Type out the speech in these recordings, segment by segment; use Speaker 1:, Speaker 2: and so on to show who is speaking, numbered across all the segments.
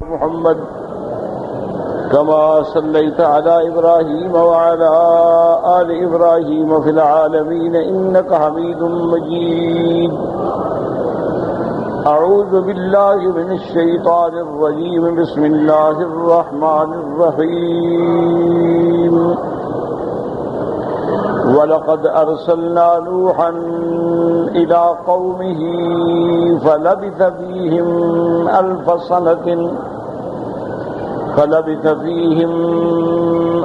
Speaker 1: محمد كما صليت على إبراهيم وعلى آل إبراهيم في العالمين إنك حميد مجيد. أعوذ بالله من الشيطان الرجيم. بسم الله الرحمن الرحيم. ولقد أرسلنا نوحا إلى قومه فلبث فيهم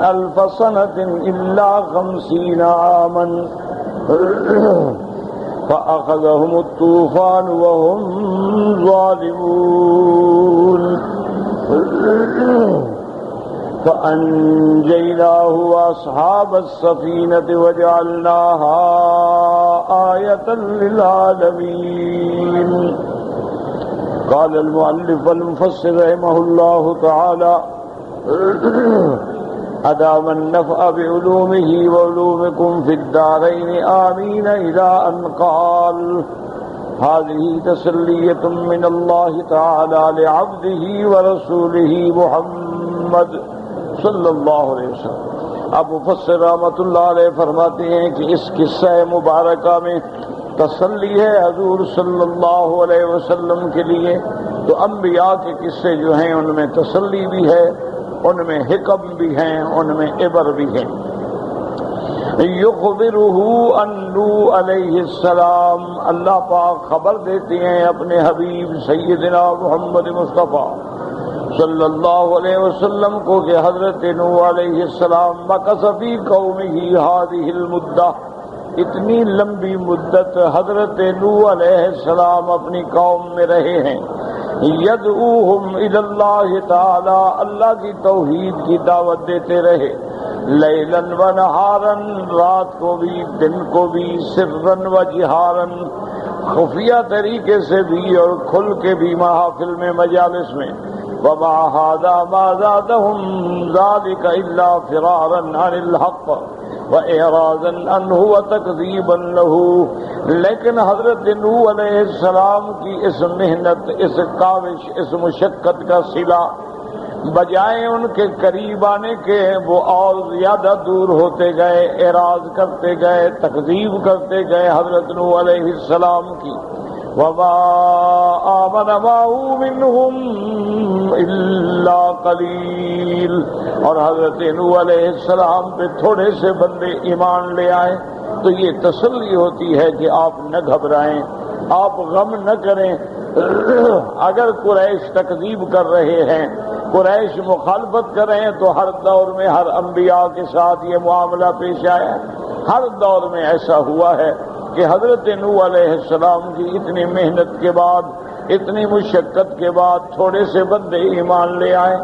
Speaker 1: ألف سنة إلا 50 عاما فأخذهم الطوفان وهم ظالمون فأنجيناه وأصحاب السفينة وجعلناها آية للعالمين. قال المؤلف المفسر رحمه الله تعالى: أدام النفع بعلومه وعلومكم في الدارين آمين، إلى أن قال: هذه تسلية من الله تعالى لعبده ورسوله محمد صلی اللہ علیہ وسلم. اب مفسر رحمۃ اللہ علیہ فرماتے ہیں کہ اس قصہ مبارکہ میں تسلی ہے حضور صلی اللہ علیہ وسلم کے لیے. تو انبیاء کے قصے جو ہیں ان میں تسلی بھی ہے، ان میں حکم بھی ہیں، ان میں عبر بھی ہیں. یخبرہ ان نوح علیہ السلام، اللہ پاک خبر دیتے ہیں اپنے حبیب سیدنا محمد مصطفیٰ صلی اللہ علیہ وسلم کو کہ حضرت نوح علیہ السلام مکث فی قومہ ہذہ المدہ، اتنی لمبی مدت حضرت نوح علیہ السلام اپنی قوم میں رہے ہیں. یدعوہم الی اللہ تعالی، اللہ کی توحید کی دعوت دیتے رہے. لیلاً و نہاراً، رات کو بھی دن کو بھی، سراً و جہاراً، خفیہ طریقے سے بھی اور کھل کے بھی، محافل میں مجالس میں. وما هذا ما زادهم ذلك إلا فرارا عن الحق وإعراضا عنه وتكذيبا له. لیکن حضرت نوح علیہ السلام کی اس محنت، اس کاوش، اس مشقت کا صلہ بجائے ان کے قریب آنے کے وہ اور زیادہ دور ہوتے گئے، اعراض کرتے گئے، تکذیب کرتے گئے حضرت نوح علیہ السلام کی. وما آمن معه منهم الا قلیل، اور حضرت نوح علیہ السلام پہ تھوڑے سے بندے ایمان لے آئے. تو یہ تسلی ہوتی ہے کہ آپ نہ گھبرائیں، آپ غم نہ کریں. اگر قریش تکذیب کر رہے ہیں، قریش مخالفت کر رہے ہیں، تو ہر دور میں ہر انبیاء کے ساتھ یہ معاملہ پیش آیا. ہر دور میں ایسا ہوا ہے کہ حضرت نوح علیہ السلام کی اتنی محنت کے بعد، اتنی مشقت کے بعد تھوڑے سے بندے ایمان لے آئے.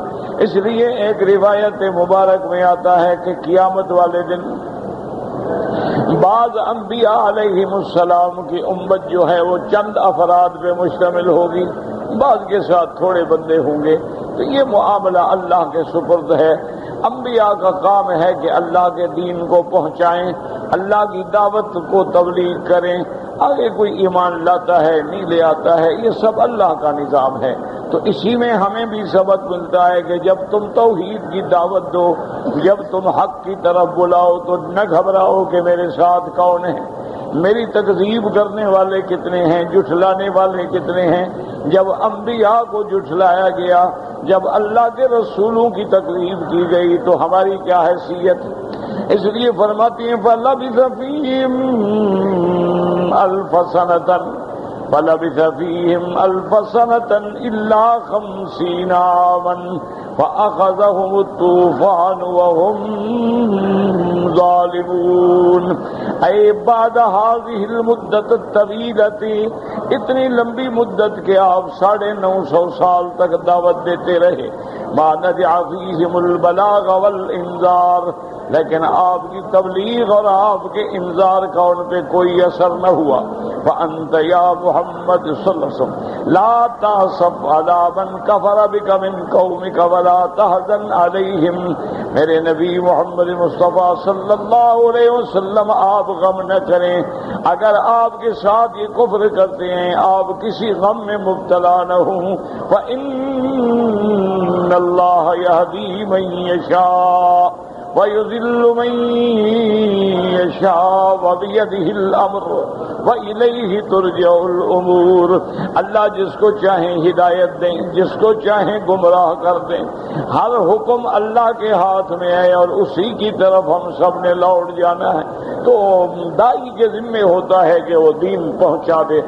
Speaker 1: اس لیے ایک روایت مبارک میں آتا ہے کہ قیامت والے دن بعض انبیاء علیہم السلام کی امت جو ہے وہ چند افراد پہ مشتمل ہوگی، بعض کے ساتھ تھوڑے بندے ہوں گے. تو یہ معاملہ اللہ کے سپرد ہے. انبیاء کا کام ہے کہ اللہ کے دین کو پہنچائیں، اللہ کی دعوت کو تبلیغ کریں. آگے کوئی ایمان لاتا ہے نہیں لے آتا ہے، یہ سب اللہ کا نظام ہے. تو اسی میں ہمیں بھی سبق ملتا ہے کہ جب تم توحید کی دعوت دو، جب تم حق کی طرف بلاؤ، تو نہ گھبراؤ کہ میرے ساتھ کون ہے، میری تکذیب کرنے والے کتنے ہیں، جھٹلانے والے کتنے ہیں. جب انبیاء کو جھٹلایا گیا، جب اللہ کے رسولوں کی تکذیب کی گئی، تو ہماری کیا حیثیت. اس لیے فرماتی ہیں فَلَبِثَ فِيهِمْ أَلْفَ سَنَةً إِلَّا 50 عاما فَأَخَذَهُمُ الطُّوفَانُ وَهُمْ ظَالِمُونَ. اے بعد هذه المدت الطویلۃ، اتنی لمبی مدت کے آپ 950 سال تک دعوت دیتے رہے. ما نجع فیہم البلاغ والانذار، لیکن آپ کی تبلیغ اور آپ کے انذار کا ان پہ کوئی اثر نہ ہوا. فأنت یا محمد صلی اللہ علیہ وسلم لا تحسب علی من کفر بک من قومک ولا ولا تحزن علیہم، میرے نبی محمد مصطفیٰ صلی اللہ علیہ وسلم آپ غم نہ کریں، اگر آپ کے ساتھ یہ کفر کرتے ہیں، آپ کسی غم میں مبتلا نہ ہوں، فإن اللہ یہدی من یشاء وَيُذِلُّ مَن يَشَاءُ وَبِيَدِهِ الْأَمْرُ وَإِلَيْهِ تُرْجَعُ الْأُمُورُ، اللہ جس کو چاہیں ہدایت دیں، جس کو چاہیں گمراہ کر دیں، ہر حکم اللہ کے ہاتھ میں ہے اور اسی کی طرف ہم سب نے لوٹ جانا ہے۔ تو دائی کے ذمے ہوتا ہے کہ وہ دین پہنچا دے،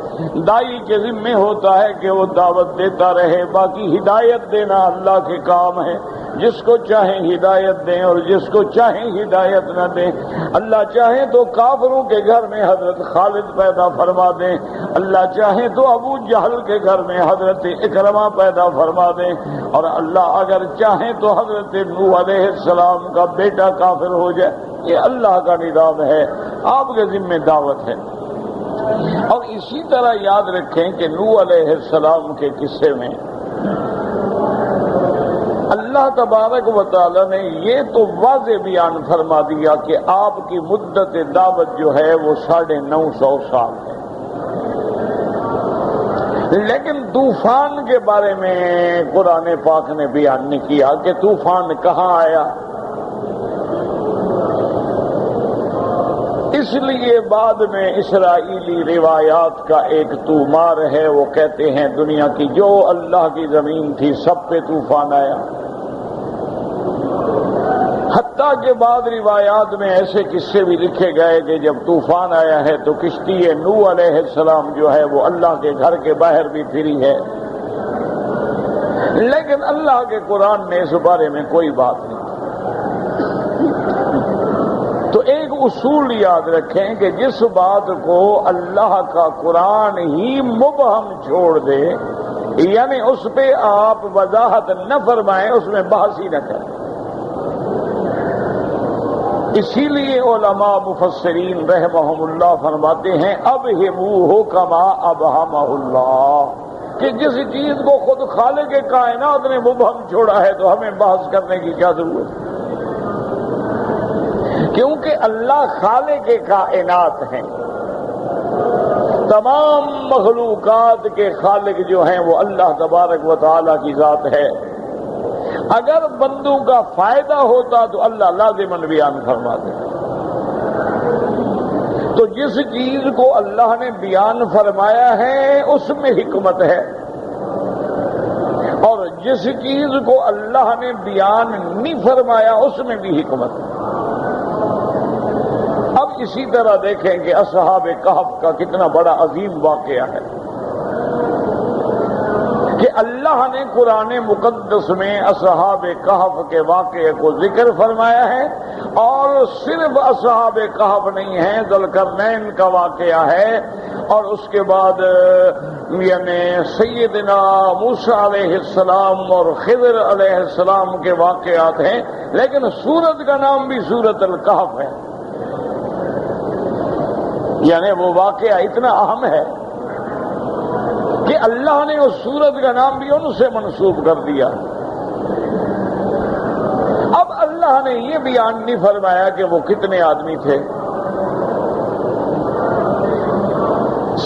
Speaker 1: دائی کے ذمے ہوتا ہے کہ وہ دعوت دیتا رہے، باقی ہدایت دینا اللہ کے کام ہے، جس کو چاہیں ہدایت دیں اور جس کو چاہیں ہدایت نہ دیں۔ اللہ چاہیں تو کافروں کے گھر میں حضرت خالد پیدا فرما دیں، اللہ چاہیں تو ابو جہل کے گھر میں حضرت اکرمہ پیدا فرما دیں، اور اللہ اگر چاہیں تو حضرت نوح علیہ السلام کا بیٹا کافر ہو جائے۔ یہ اللہ کا نظام ہے، آپ کے ذمہ دعوت ہے۔ اور اسی طرح یاد رکھیں کہ نوح علیہ السلام کے قصے میں اللہ تبارک و تعالی نے یہ تو واضح بیان فرما دیا کہ آپ کی مدت دعوت جو ہے وہ 950 سال ہے، لیکن طوفان کے بارے میں قرآن پاک نے بیان نہیں کیا کہ طوفان کہاں آیا۔ اس لیے بعد میں اسرائیلی روایات کا ایک تومار ہے، وہ کہتے ہیں دنیا کی جو اللہ کی زمین تھی سب پہ طوفان آیا، حتیٰ کہ بعد روایات میں ایسے قصے بھی لکھے گئے کہ جب طوفان آیا ہے تو کشتی نوح علیہ السلام جو ہے وہ اللہ کے گھر کے باہر بھی پھری ہے، لیکن اللہ کے قرآن میں اس بارے میں کوئی بات نہیں۔ تو ایک اصول یاد رکھیں کہ جس بات کو اللہ کا قرآن ہی مبہم چھوڑ دے، یعنی اس پہ آپ وضاحت نہ فرمائیں، اس میں بحث ہی نہ کریں۔ اسی لیے علماء مفسرین رحمہم اللہ فرماتے ہیں ابہموہ کما ابہمہ اللہ، کہ جس چیز کو خود خالق کائنات نے مبہم چھوڑا ہے تو ہمیں بحث کرنے کی کیا ضرورت ہے، کیونکہ اللہ خالق کائنات ہیں، تمام مخلوقات کے خالق جو ہیں وہ اللہ تبارک و تعالی کی ذات ہے۔ اگر بندوں کا فائدہ ہوتا تو اللہ لازماً بیان فرما دے۔ تو جس چیز کو اللہ نے بیان فرمایا ہے اس میں حکمت ہے، اور جس چیز کو اللہ نے بیان نہیں فرمایا اس میں بھی حکمت ہے۔ اب اسی طرح دیکھیں کہ اصحاب کہف کا کتنا بڑا عظیم واقعہ ہے کہ اللہ نے قرآن مقدس میں اصحاب کہف کے واقعے کو ذکر فرمایا ہے، اور صرف اصحاب کہف نہیں ہیں، ذوالقرنین کا واقعہ ہے، اور اس کے بعد یعنی سیدنا موسیٰ علیہ السلام اور خضر علیہ السلام کے واقعات ہیں، لیکن سورت کا نام بھی سورت الکہف ہے، یعنی وہ واقعہ اتنا اہم ہے کہ اللہ نے اس سورت کا نام بھی ان سے منسوب کر دیا۔ اب اللہ نے یہ بیان نہیں فرمایا کہ وہ کتنے آدمی تھے،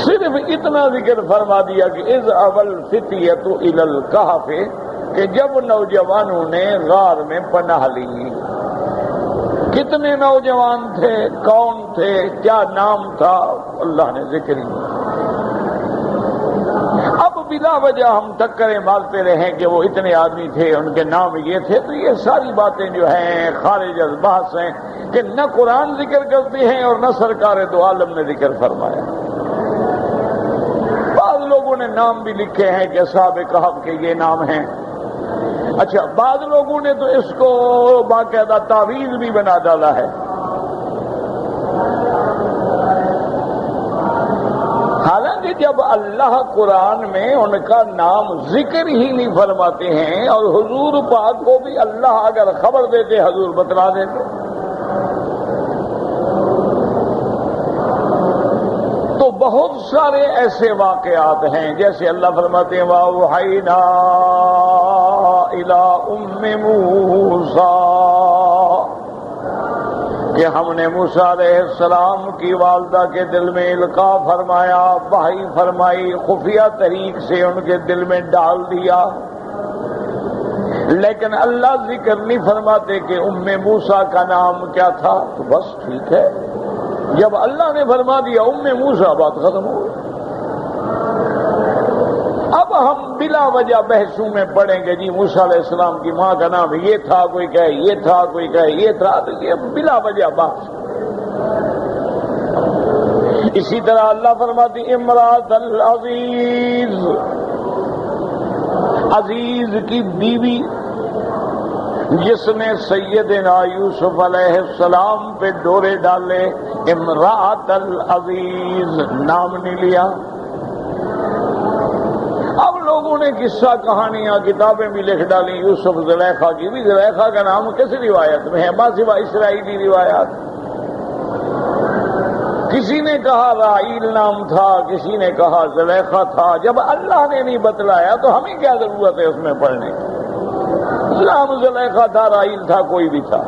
Speaker 1: صرف اتنا ذکر فرما دیا کہ اذ اول فتیۃ الی الکہف، کہ جب نوجوانوں نے غار میں پناہ لی۔ کتنے نوجوان تھے، کون تھے، کیا نام تھا، اللہ نے ذکر ہی۔ اب بلا وجہ ہم ٹکریں مارتے رہیں کہ وہ اتنے آدمی تھے، ان کے نام یہ تھے، تو یہ ساری باتیں جو ہیں خارج از بحث ہیں کہ نہ قرآن ذکر کرتے ہیں اور نہ سرکار دو عالم نے ذکر فرمایا۔ بعض لوگوں نے نام بھی لکھے ہیں کہ اصحاب کہف کے یہ نام ہیں، اچھا بعض لوگوں نے تو اس کو باقاعدہ تعویذ بھی بنا ڈالا ہے۔ حالانکہ جب اللہ قرآن میں ان کا نام ذکر ہی نہیں فرماتے ہیں، اور حضور پاک کو بھی اللہ اگر خبر دیتے حضور بتلا دیتے، تو بہت سارے ایسے واقعات ہیں، جیسے اللہ فرماتے ہیں وَأَوْحَيْنَا إلى أم موسى کہ ہم نے موسیٰ علیہ السلام کی والدہ کے دل میں القاء فرمایا، وحی فرمائی، خفیہ طریق سے ان کے دل میں ڈال دیا، لیکن اللہ ذکر نہیں فرماتے کہ ام موسیٰ کا نام کیا تھا۔ تو بس ٹھیک ہے، جب اللہ نے فرما دیا ام موسیٰ، بات ختم ہو گئی۔ اب ہم بلا وجہ بحثوں میں پڑیں گے، جی موسیٰ علیہ السلام کی ماں کا نام یہ تھا، کوئی کہے یہ تھا، کوئی کہے یہ تھا، تو یہ بلا وجہ بات۔ اسی طرح اللہ فرماتی امرأۃ العزیز، عزیز کی بیوی جس نے سیدنا یوسف علیہ السلام پہ ڈورے ڈالے، امرأۃ العزیز نام نہیں لیا۔ اب لوگوں نے قصہ کہانیاں کتابیں بھی لکھ ڈالی یوسف زلیخا کی بھی۔ زلیخا کا نام کس روایت میں ہے؟ سوا اسرائیلی روایات۔ کسی نے کہا راحیل نام تھا، کسی نے کہا زلیخا تھا۔ جب اللہ نے نہیں بتلایا تو ہمیں کیا ضرورت ہے اس میں پڑھنے کی؟ نام زلیخا تھا، راحیل تھا، کوئی بھی تھا۔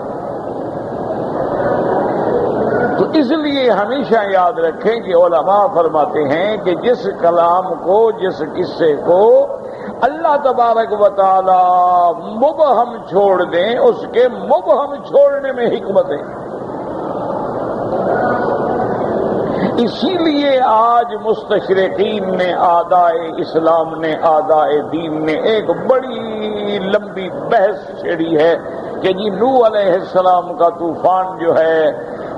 Speaker 1: تو اس لیے ہمیشہ یاد رکھیں کہ علماء فرماتے ہیں کہ جس کلام کو، جس قصے کو اللہ تبارک و تعالی مبہم چھوڑ دیں، اس کے مبہم چھوڑنے میں حکمت ہے۔ اسی لیے آج مستشرقین نے، اعدائے اسلام نے، اعدائے دین نے ایک بڑی لمبی بحث چھیڑی ہے کہ جی نوح علیہ السلام کا طوفان جو ہے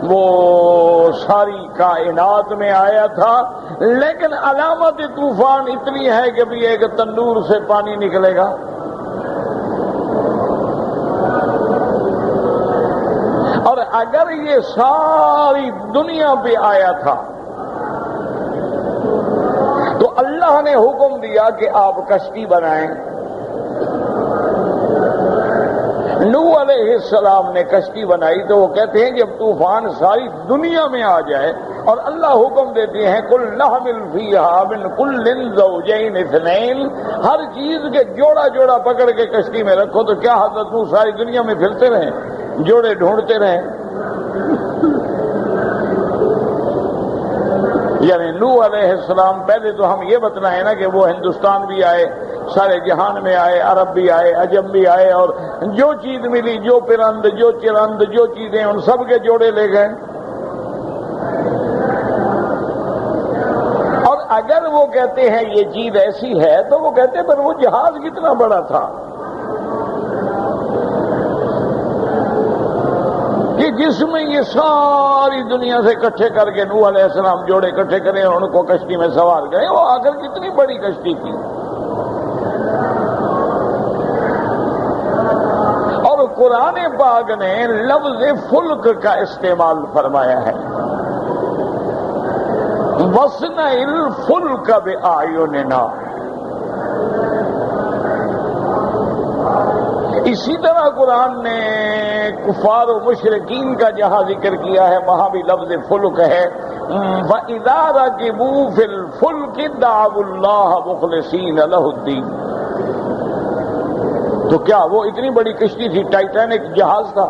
Speaker 1: وہ ساری کائنات میں آیا تھا، لیکن علامت طوفان اتنی ہے کہ بھی ایک تندور سے پانی نکلے گا۔ اور اگر یہ ساری دنیا پہ آیا تھا تو اللہ نے حکم دیا کہ آپ کشتی بنائیں۔ نوح علیہ السلام نے کشتی بنائی تو وہ کہتے ہیں جب طوفان ساری دنیا میں آ جائے اور اللہ حکم دیتے ہیں کل نحمل فیہا من کل زوجین اثنین، ہر چیز کے جوڑا جوڑا پکڑ کے کشتی میں رکھو، تو کیا حضرت نوح ساری دنیا میں پھرتے رہیں، جوڑے ڈھونڈتے رہیں؟ یعنی نوح علیہ السلام، پہلے تو ہم یہ بتلائیں نا کہ وہ ہندوستان بھی آئے، سارے جہان میں آئے، عرب بھی آئے، عجم بھی آئے، اور جو چیز ملی، جو پرند، جو چرند، جو چیزیں، ان سب کے جوڑے لے گئے۔ اور اگر وہ کہتے ہیں یہ چیز ایسی ہے تو وہ کہتے ہیں پر وہ جہاز کتنا بڑا تھا کہ جس میں یہ ساری دنیا سے اکٹھے کر کے نوح علیہ السلام جوڑے اکٹھے کریں اور ان کو کشتی میں سوار کریں، وہ آخر کتنی بڑی کشتی تھی۔ اور قرآن پاک نے لفظ فلک کا استعمال فرمایا ہے، وَاصْنَعِ الْفُلْكَ بِأَعْيُنِنَا۔ اسی طرح قرآن نے کفار و مشرکین کا جہاں ذکر کیا ہے وہاں بھی لفظ فلک ہے، وَإِذَا رَكِبُوا فِي الْفُلْكِ دَعَوُا اللَّهَ مُخْلِصِينَ لَهُ الدِّينَ۔ تو کیا وہ اتنی بڑی کشتی تھی؟ ٹائٹینک جہاز تھا،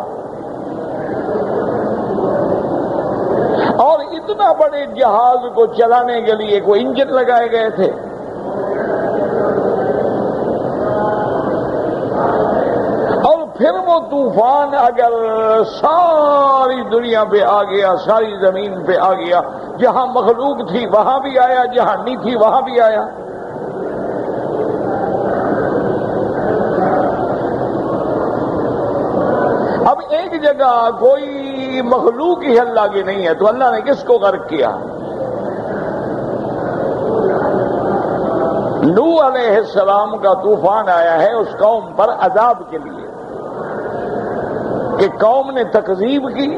Speaker 1: اور اتنا بڑے جہاز کو چلانے کے لیے کوئی انجن لگائے گئے تھے؟ اور پھر وہ طوفان اگر ساری دنیا پہ آ گیا، ساری زمین پہ آ گیا، جہاں مخلوق تھی وہاں بھی آیا، جہاں نہیں تھی وہاں بھی آیا۔ اب ایک جگہ کوئی مخلوق ہی اللہ کی نہیں ہے تو اللہ نے کس کو غرق کیا؟ نوح علیہ السلام کا طوفان آیا ہے اس قوم پر عذاب کے لیے کہ قوم نے تکذیب کی،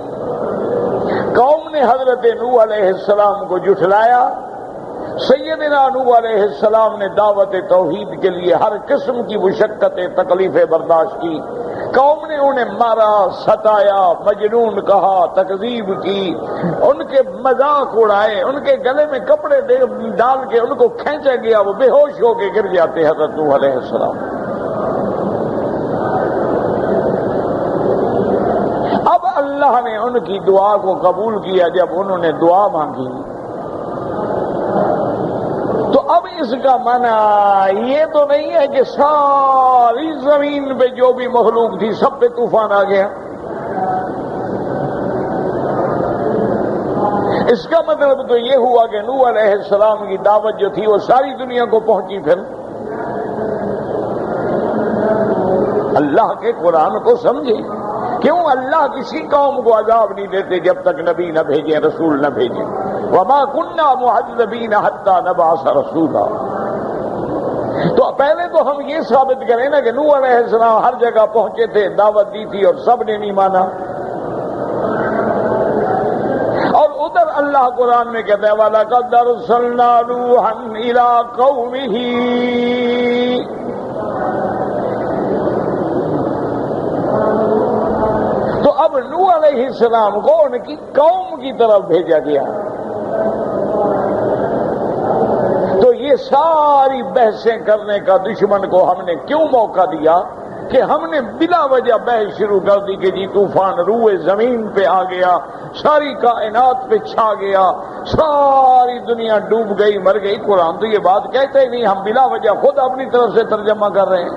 Speaker 1: قوم نے حضرت نوح علیہ السلام کو جھٹلایا۔ سیدنا نوح علیہ السلام نے دعوت توحید کے لیے ہر قسم کی مشقتیں، تکلیفیں برداشت کی، قوم نے انہیں مارا، ستایا، مجنون کہا، تکذیب کی، ان کے مذاق اڑائے، ان کے گلے میں کپڑے ڈال کے ان کو کھینچا گیا، وہ بے ہوش ہو کے گر جاتے حضرت نوح علیہ السلام۔ کی دعا کو قبول کیا جب انہوں نے دعا مانگی. تو اب اس کا معنی یہ تو نہیں ہے کہ ساری زمین پہ جو بھی مخلوق تھی سب پہ طوفان آ گیا. اس کا مطلب تو یہ ہوا کہ نوح علیہ السلام کی دعوت جو تھی وہ ساری دنیا کو پہنچی. پھر اللہ کے قرآن کو سمجھے. کیوں اللہ کسی قوم کو عذاب نہیں دیتے جب تک نبی نہ بھیجیں، رسول نہ بھیجیں. وما كنا معذبين حتى نبعث رسولا. تو پہلے تو ہم یہ ثابت کریں نا کہ نوح علیہ السلام ہر جگہ پہنچے تھے، دعوت دی تھی اور سب نے نہیں مانا. اور ادھر اللہ قرآن میں کہتا ہے وَلَقَدْ أَرْسَلْنَا نُوحًا إِلَىٰ قَوْمِهِ. تو اب نوح علیہ السلام کو ان کی قوم کی طرف بھیجا گیا. تو یہ ساری بحثیں کرنے کا دشمن کو ہم نے کیوں موقع دیا کہ ہم نے بلا وجہ بحث شروع کر دی کہ جی طوفان روئے زمین پہ آ گیا، ساری کائنات پہ چھا گیا، ساری دنیا ڈوب گئی، مر گئی. قرآن تو یہ بات کہتے ہی نہیں، ہم بلا وجہ خود اپنی طرف سے ترجمہ کر رہے ہیں.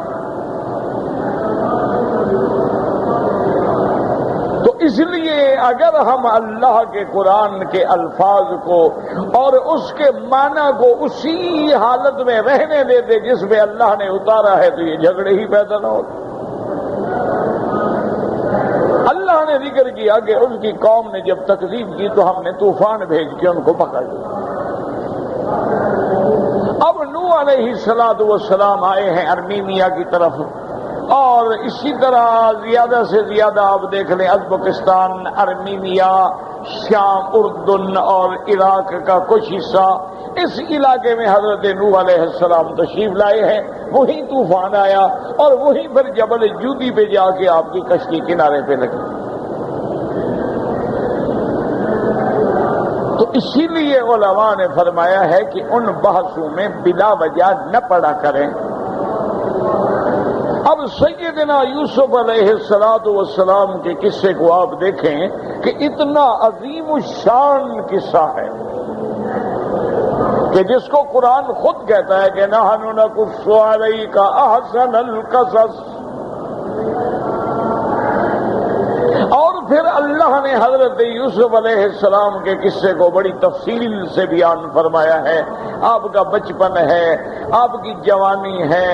Speaker 1: تو اس لیے اگر ہم اللہ کے قرآن کے الفاظ کو اور اس کے معنی کو اسی حالت میں رہنے دیتے جس میں اللہ نے اتارا ہے تو یہ جھگڑے ہی پیدا نہ ہوتے. اللہ نے ذکر کیا کہ ان کی قوم نے جب تکذیب کی تو ہم نے طوفان بھیج کے ان کو پکڑ لیا. اب نوح علیہ السلام آئے ہیں ارمینیا کی طرف، اور اسی طرح زیادہ سے زیادہ آپ دیکھ لیں ازبکستان، ارمینیا، شام، اردن اور عراق کا کچھ حصہ، اس علاقے میں حضرت نوح علیہ السلام تشریف لائے ہیں. وہی طوفان آیا اور وہی پھر جبل جودی پہ جا کے آپ کی کشتی کنارے پہ لگی. تو اسی لیے علماء نے فرمایا ہے کہ ان بحثوں میں بلا وجہ نہ پڑا کریں. اب سیدنا یوسف علیہ السلام کے قصے کو آپ دیکھیں کہ اتنا عظیم الشان قصہ ہے کہ جس کو قرآن خود کہتا ہے کہ نحن نقص علیک احسن القصص. اور پھر اللہ نے حضرت یوسف علیہ السلام کے قصے کو بڑی تفصیل سے بیان فرمایا ہے. آپ کا بچپن ہے، آپ کی جوانی ہے،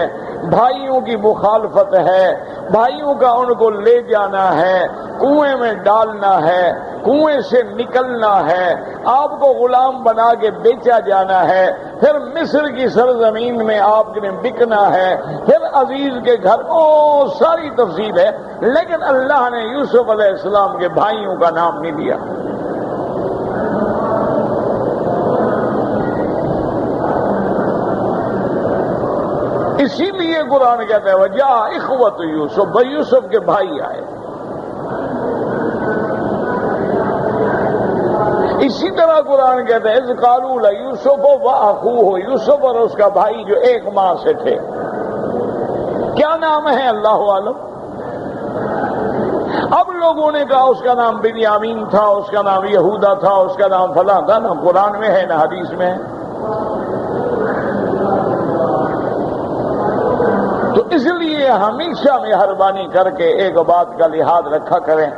Speaker 1: بھائیوں کی مخالفت ہے، بھائیوں کا ان کو لے جانا ہے، کنویں میں ڈالنا ہے، کنویں سے نکلنا ہے، آپ کو غلام بنا کے بیچا جانا ہے، پھر مصر کی سرزمین میں آپ نے بکنا ہے، پھر عزیز کے گھر، ساری تفصیل ہے. لیکن اللہ نے یوسف علیہ السلام کے بھائیوں کا نام نہیں دیا. اسی لیے قرآن کہتا ہے وجاء اخوۃ یوسف، یوسف کے بھائی آئے. اسی طرح قرآن کہتا ہے اذ قالوا لیوسف واخوہ، یوسف اور اس کا بھائی جو ایک ماں سے تھے. کیا نام ہے اللہ عالم. اب لوگوں نے کہا اس کا نام بنیامین تھا، اس کا نام یہودا تھا، اس کا نام فلاں تھا. نہ قرآن میں ہے نہ حدیث میں ہے. تو اس لیے ہمیشہ مہربانی کر کے ایک بات کا لحاظ رکھا کریں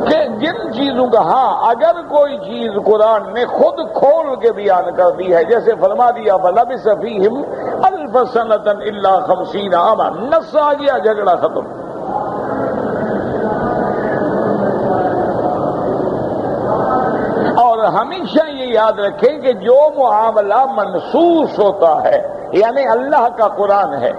Speaker 1: کہ جن چیزوں کا اگر کوئی چیز قرآن نے خود کھول کے بیان کر دی ہے، جیسے فرما دیا فَلَبِثَ فِيهِمْ أَلْفَ سَنَةً إِلَّا 50 عاما، نص آ گیا، جھگڑا ختم. اور ہمیشہ یہ یاد رکھیں کہ جو معاملہ منسوس ہوتا ہے، یعنی اللہ کا قرآن ہے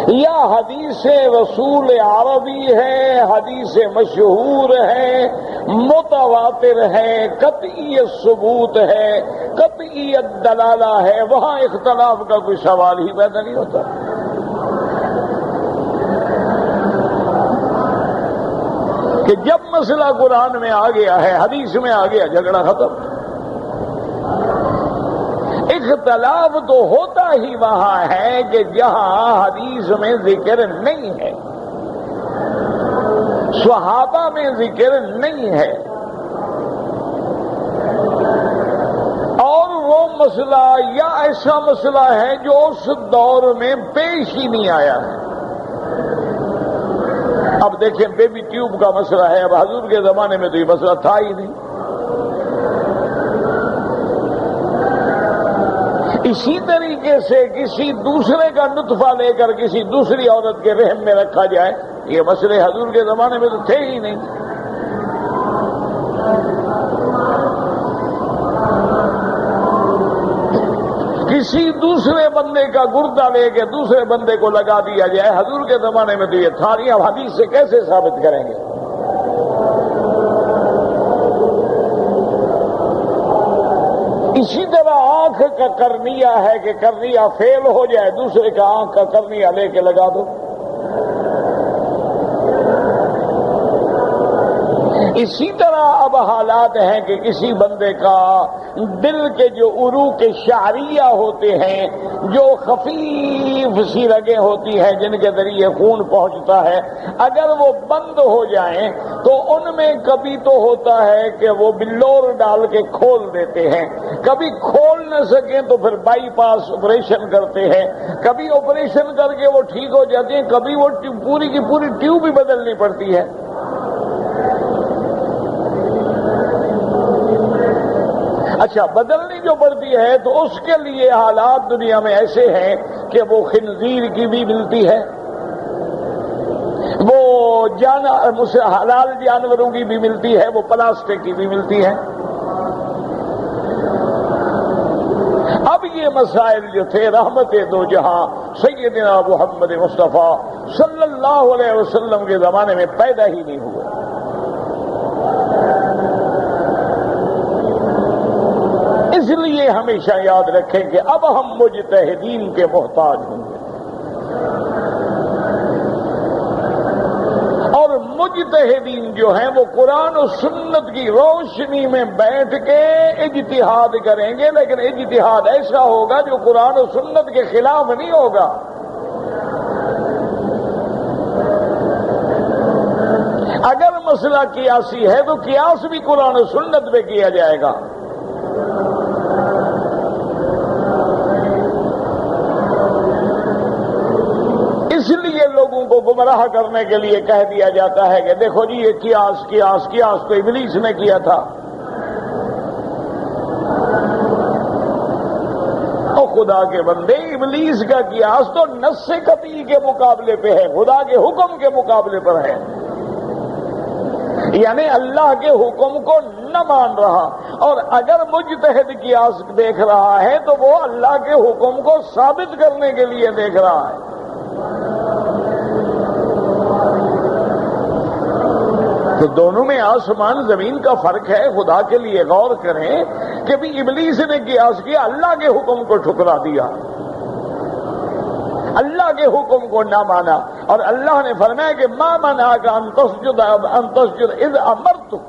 Speaker 1: یا حدیث رسول عربی ہے، حدیث مشہور ہے، متواتر ہے، قطعی ثبوت ہے، قطعی دلالہ ہے، وہاں اختلاف کا کوئی سوال ہی پیدا نہیں ہوتا. کہ جب مسئلہ قرآن میں آ گیا ہے، حدیث میں آ گیا، جھگڑا ختم. اختلاف تو ہوتا ہی وہاں ہے کہ جہاں حدیث میں ذکر نہیں ہے. صحابہ میں ذکر نہیں ہے، اور وہ مسئلہ یا ایسا مسئلہ ہے جو اس دور میں پیش ہی نہیں آیا ہے۔ اب دیکھیں بیبی ٹیوب کا مسئلہ ہے، اب حضور کے زمانے میں تو یہ مسئلہ تھا ہی نہیں۔ اسی طریقے سے کسی دوسرے کا نطفہ لے کر کسی دوسری عورت کے رحم میں رکھا جائے، یہ مسئلے حضور کے زمانے میں تو تھے ہی نہیں۔ کسی دوسرے بندے کا گردہ لے کے دوسرے بندے کو لگا دیا جائے، حضور کے زمانے میں تو یہ تھا نہیں۔ اب حدیث سے کیسے ثابت کریں گے؟ اسی طرح آنکھ کا کرنیا ہے کہ کرنیا فیل ہو جائے، دوسرے کا آنکھ کا کرنیا لے کے لگا دو۔ اسی طرح اب حالات ہیں کہ کسی بندے کا دل کے جو عروق شعریہ ہوتے ہیں، جو خفیف سی رگیں ہوتی ہیں جن کے ذریعے خون پہنچتا ہے، اگر وہ بند ہو جائیں تو ان میں کبھی تو ہوتا ہے کہ وہ بلور ڈال کے کھول دیتے ہیں، کبھی کھول نہ سکیں تو پھر بائی پاس آپریشن کرتے ہیں، کبھی آپریشن کر کے وہ ٹھیک ہو جاتے ہیں، کبھی وہ پوری کی پوری ٹیوب بھی بدلنی پڑتی ہے۔ اچھا، بدلنی جو پڑتی ہے تو اس کے لیے حالات دنیا میں ایسے ہیں کہ وہ خنزیر کی بھی ملتی ہے، وہ حلال جانوروں کی بھی ملتی ہے، وہ پلاسٹک کی بھی ملتی ہے۔ اب یہ مسائل جو تھے رحمت دو جہاں سیدنا محمد مصطفیٰ صلی اللہ علیہ وسلم کے زمانے میں پیدا ہی نہیں ہوئے۔ اس لیے ہمیشہ یاد رکھیں کہ اب ہم مجتہدین کے محتاج ہوں گے، اور مجتہدین جو ہیں وہ قرآن و سنت کی روشنی میں بیٹھ کے اجتہاد کریں گے، لیکن اجتہاد ایسا ہوگا جو قرآن و سنت کے خلاف نہیں ہوگا۔ اگر مسئلہ قیاسی ہے تو قیاس بھی قرآن و سنت پہ کیا جائے گا۔ اس لیے لوگوں کو گمراہ کرنے کے لیے کہہ دیا جاتا ہے کہ دیکھو جی یہ قیاس تو ابلیس نے کیا تھا۔ اور خدا کے بندے، ابلیس کا قیاس تو نص قطعی کے مقابلے پہ ہے، خدا کے حکم کے مقابلے پر ہے، یعنی اللہ کے حکم کو نہ مان رہا۔ اور اگر مجتہد قیاس دیکھ رہا ہے تو وہ اللہ کے حکم کو ثابت کرنے کے لیے دیکھ رہا ہے۔ تو دونوں میں آسمان زمین کا فرق ہے۔ خدا کے لیے غور کریں کہ بھی ابلیس نے قیاس کیا، اللہ کے حکم کو ٹھکرا دیا، اللہ کے حکم کو نہ مانا، اور اللہ نے فرمایا کہ ما منعک ان تسجد اذ امرتک۔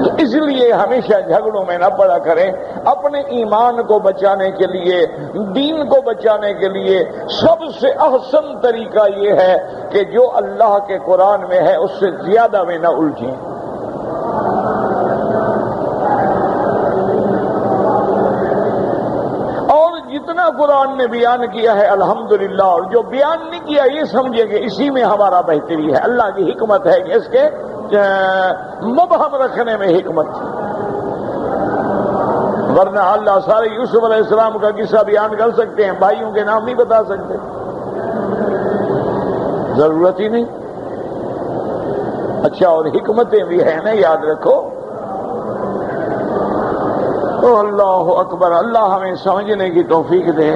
Speaker 1: تو اس لیے ہمیشہ جھگڑوں میں نہ پڑا کریں۔ اپنے ایمان کو بچانے کے لیے، دین کو بچانے کے لیے سب سے احسن طریقہ یہ ہے کہ جو اللہ کے قرآن میں ہے اس سے زیادہ میں نہ الجھیں۔ اور جتنا قرآن نے بیان کیا ہے الحمدللہ، اور جو بیان نہیں کیا یہ سمجھے کہ اسی میں ہمارا بہتری ہے۔ اللہ کی حکمت ہے کہ اس کے مبہم رکھنے میں حکمت تھی، ورنہ اللہ سارے یوسف علیہ السلام کا قصہ بیان کر سکتے ہیں، بھائیوں کے نام نہیں بتا سکتے، ضرورت ہی نہیں۔ اچھا، اور حکمتیں بھی ہیں نا، یاد رکھو۔ تو اللہ اکبر، اللہ ہمیں سمجھنے کی توفیق دے۔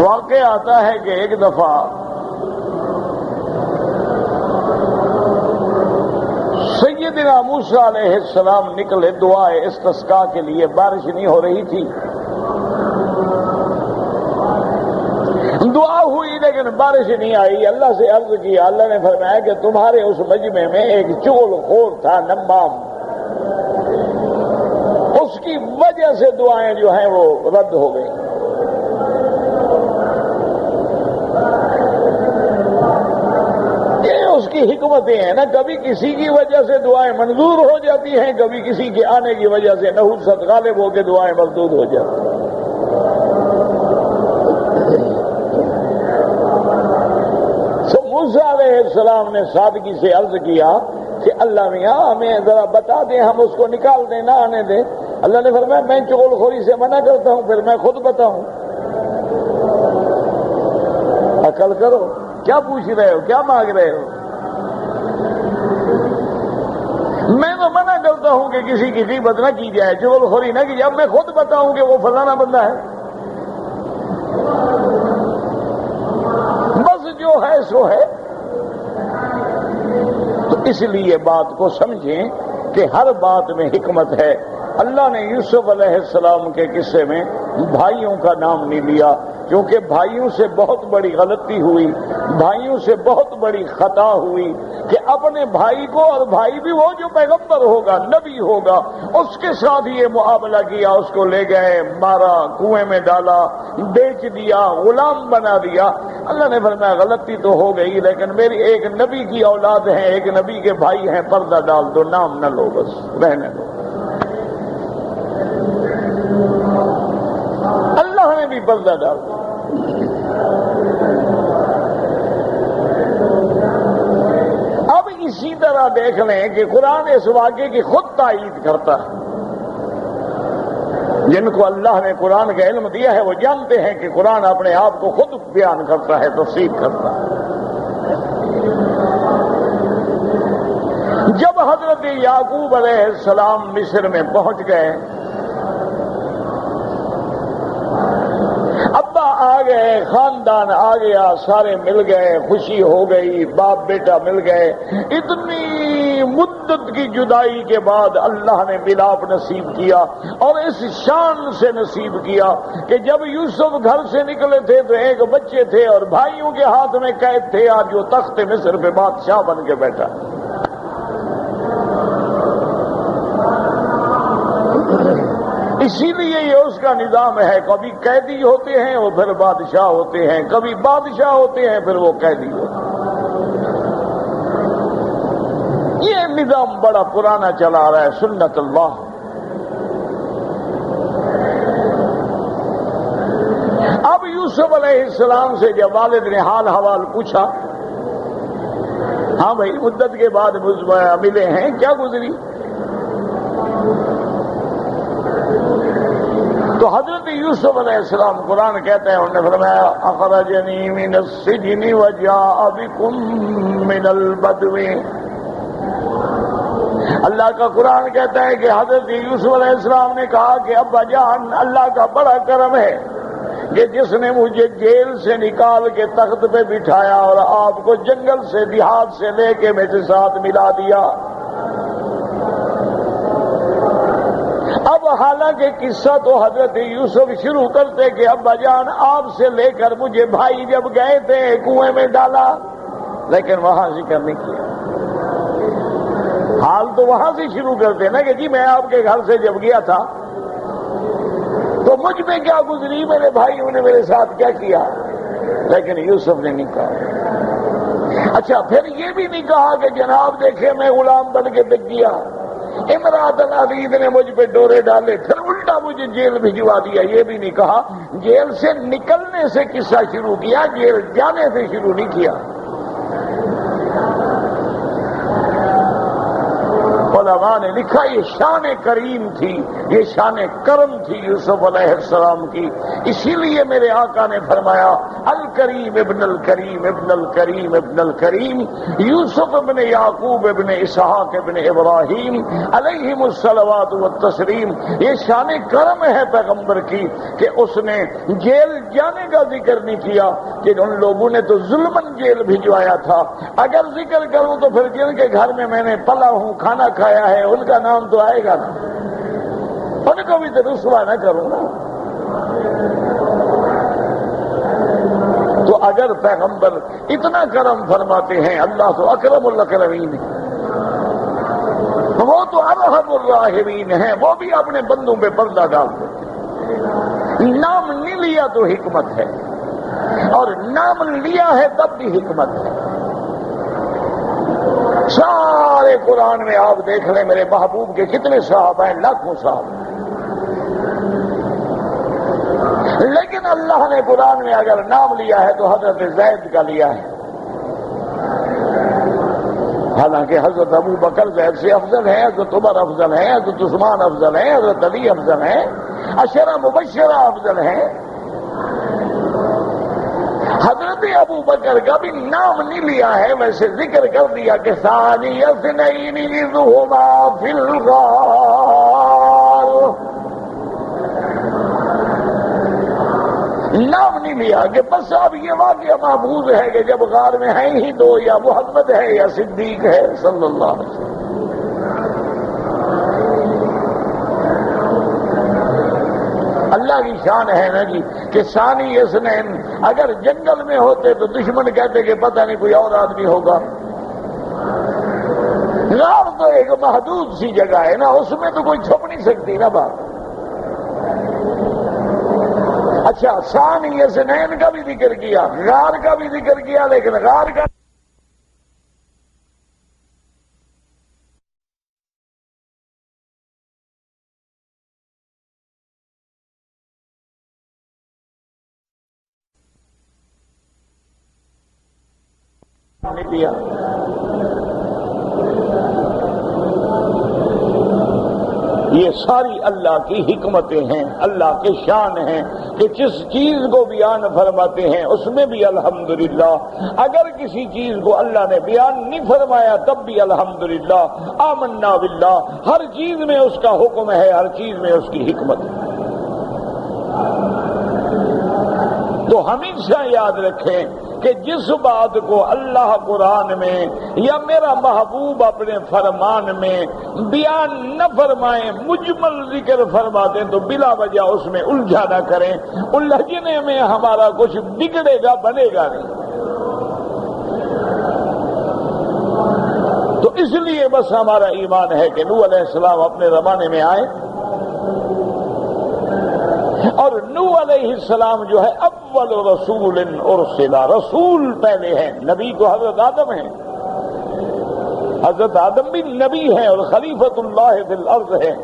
Speaker 1: واقع آتا ہے کہ ایک دفعہ سیدنا موسیٰ علیہ السلام نکلے دعائے استسقاء کے لیے، بارش نہیں ہو رہی تھی، دعا ہوئی لیکن بارش نہیں آئی۔ اللہ سے عرض کیا، اللہ نے فرمایا کہ تمہارے اس مجمع میں ایک چغل خور تھا، نمام، اس کی وجہ سے دعائیں جو ہیں وہ رد ہو گئی۔ کی حکمتیں ہیں نا، کبھی کسی کی وجہ سے دعائیں منظور ہو جاتی ہیں، کبھی کسی کے آنے کی وجہ سے نحوست غالب ہو کے دعائیں مردود ہو جاتی ہیں۔ تو موسیٰ علیہ السلام نے سادگی سے عرض کیا کہ اللہ میاں ہمیں ذرا بتا دیں، ہم اس کو نکال دیں، نہ آنے دیں۔ اللہ نے فرمایا میں چغل خوری سے منع کرتا ہوں، پھر میں خود بتاؤں۔ عقل کرو، کیا پوچھ رہے ہو، کیا مانگ رہے ہو؟ میں تو منع کرتا ہوں کہ کسی کی غیبت نہ کی جائے، چغل خوری نہ کی جائے، اب میں خود بتاؤں کہ وہ فلانا بندہ ہے؟ بس جو ہے سو ہے۔ تو اس لیے بات کو سمجھیں کہ ہر بات میں حکمت ہے۔ اللہ نے یوسف علیہ السلام کے قصے میں بھائیوں کا نام نہیں لیا، کیونکہ بھائیوں سے بہت بڑی غلطی ہوئی، بھائیوں سے بہت بڑی خطا ہوئی کہ اپنے بھائی کو، اور بھائی بھی وہ جو پیغمبر ہوگا، نبی ہوگا، اس کے ساتھ یہ معاملہ کیا، اس کو لے گئے، مارا، کنویں میں ڈالا، بیچ دیا، غلام بنا دیا۔ اللہ نے فرمایا غلطی تو ہو گئی، لیکن میری ایک نبی کی اولاد ہے، ایک نبی کے بھائی ہیں، پردہ ڈال دو، نام نہ لو، بس رہنے دو۔ اللہ نے بھی پردہ ڈال دیا۔ اب اسی طرح دیکھ لیں کہ قرآن اس واقعے کی خود تائید کرتا ہے۔ جن کو اللہ نے قرآن کا علم دیا ہے وہ جانتے ہیں کہ قرآن اپنے آپ کو خود بیان کرتا ہے، تفسیر کرتا ہے۔ جب حضرت یعقوب علیہ السلام مصر میں پہنچ گئے، ابا آ گئے، خاندان آ گیا، سارے مل گئے، خوشی ہو گئی، باپ بیٹا مل گئے۔ اتنی مدت کی جدائی کے بعد اللہ نے ملاپ نصیب کیا، اور اس شان سے نصیب کیا کہ جب یوسف گھر سے نکلے تھے تو ایک بچے تھے اور بھائیوں کے ہاتھ میں قید تھے، آج جو تخت مصر پہ بادشاہ بن کے بیٹھا۔ اسی لیے یہ اس کا نظام ہے، کبھی قیدی ہوتے ہیں اور پھر بادشاہ ہوتے ہیں، کبھی بادشاہ ہوتے ہیں پھر وہ قیدی ہوتے ہیں۔ یہ نظام بڑا پرانا چلا رہا ہے، سنت اللہ۔ اب یوسف علیہ السلام سے جب والد نے حال حوال پوچھا، ہاں بھائی مدت کے بعد ملے ہیں، کیا گزری؟ تو حضرت یوسف علیہ السلام قرآن کہتے ہیں، انہوں نے فرمایا اخرجنی من السجن وجاء بكم من البدو۔ اللہ کا قرآن کہتا ہے کہ حضرت یوسف علیہ السلام نے کہا کہ ابا جان، اللہ کا بڑا کرم ہے کہ جس نے مجھے جیل سے نکال کے تخت پہ بٹھایا اور آپ کو جنگل سے، دیہات سے لے کے میرے ساتھ ملا دیا۔ اب حالانکہ قصہ تو حضرت یوسف شروع کرتے کہ ابا جان آپ سے لے کر مجھے بھائی جب گئے تھے کنویں میں ڈالا، لیکن وہاں ذکر نہیں کیا۔ حال تو وہاں سے شروع کرتے نا کہ جی میں آپ کے گھر سے جب گیا تھا تو مجھ میں کیا گزری، میرے بھائیوں نے میرے ساتھ کیا کیا، لیکن یوسف نے نہیں کہا۔ اچھا پھر یہ بھی نہیں کہا کہ جناب دیکھیں میں غلام بن کے بک گیا، امراۃ العزیز نے مجھ پہ ڈورے ڈالے، پھر الٹا مجھے جیل بھجوا دیا، یہ بھی نہیں کہا۔ جیل سے نکلنے سے قصہ شروع کیا، جیل جانے سے شروع نہیں کیا۔ علماء نے لکھا یہ شان کریم تھی، یہ شان کرم تھی یوسف علیہ السلام کی۔ اسی لیے میرے آقا نے فرمایا الکریم ابن الکریم ابن الکریم ابن الکریم، یوسف ابن یعقوب ابن اسحاق ابن ابراہیم علیہم الصلوات والتسلیم۔ یہ شان کرم ہے پیغمبر کی کہ اس نے جیل جانے کا ذکر نہیں کیا کہ ان لوگوں نے تو ظلمن جیل بھجوایا تھا۔ اگر ذکر کروں تو پھر جن کے گھر میں میں نے پلا ہوں، کھانا کھایا ہے، ان کا نام تو آئے گا نا، ان کو بھی تو رسوا نہ کروں نا۔ تو اگر پیغمبر اتنا کرم فرماتے ہیں، اللہ تو اکرم الاکرمین ہے، وہ تو ارحم الراحمین ہیں، وہ بھی اپنے بندوں پہ پردہ ڈال دیتے۔ نام نہیں لیا تو حکمت ہے، اور نام لیا ہے تب بھی حکمت ہے۔ سارے قرآن میں آپ دیکھ لیں میرے محبوب کے کتنے صحابہ ہیں، لاکھوں صحابہ، لیکن اللہ نے قرآن میں اگر نام لیا ہے تو حضرت زید کا لیا ہے، حالانکہ حضرت ابو بکر زید سے افضل ہیں، حضرت عمر افضل ہیں، حضرت عثمان افضل ہیں، حضرت علی افضل ہیں، عشرہ مبشرہ افضل ہیں، حضرت ابو بکر کا بھی نام نہیں لیا ہے، ویسے ذکر کر دیا کہ ثانی اثنین اذ ہما فی الغار، نام نہیں لیا کہ بس اب یہ واقعہ محفوظ ہے کہ جب غار میں ہیں ہی دو، یا محمد ہے یا صدیق ہے صلی اللہ علیہ وسلم۔ اللہ کی شان ہے نا جی کہ ثانی اثنین، اگر جنگل میں ہوتے تو دشمن کہتے کہ پتہ نہیں کوئی اور آدمی ہوگا، غار تو ایک محدود سی جگہ ہے نا، اس میں تو کوئی چھپ نہیں سکتی نا بات۔ اچھا ثانی اثنین کا بھی ذکر کیا، غار کا بھی ذکر کیا، لیکن غار کا نہیں دیا۔ یہ ساری اللہ کی حکمتیں ہیں، اللہ کے شان ہیں کہ جس چیز کو بیان فرماتے ہیں اس میں بھی الحمدللہ، اگر کسی چیز کو اللہ نے بیان نہیں فرمایا تب بھی الحمدللہ، آمنا باللہ، ہر چیز میں اس کا حکم ہے، ہر چیز میں اس کی حکمت ہے۔ تو ہمیشہ یاد رکھیں کہ جس بات کو اللہ قرآن میں یا میرا محبوب اپنے فرمان میں بیان نہ فرمائیں، مجمل ذکر فرما دیں تو بلا وجہ اس میں الجھا نہ کریں، الجھنے میں ہمارا کچھ بگڑے گا، بنے گا نہیں۔ تو اس لیے بس ہمارا ایمان ہے کہ نوح علیہ السلام اپنے زمانے میں آئے، اور نوح علیہ السلام جو ہے اول رسول ارسل، رسول پہلے ہیں، نبی تو حضرت آدم ہیں، حضرت آدم بھی نبی ہیں اور خلیفۃ اللہ فی الارض ہیں،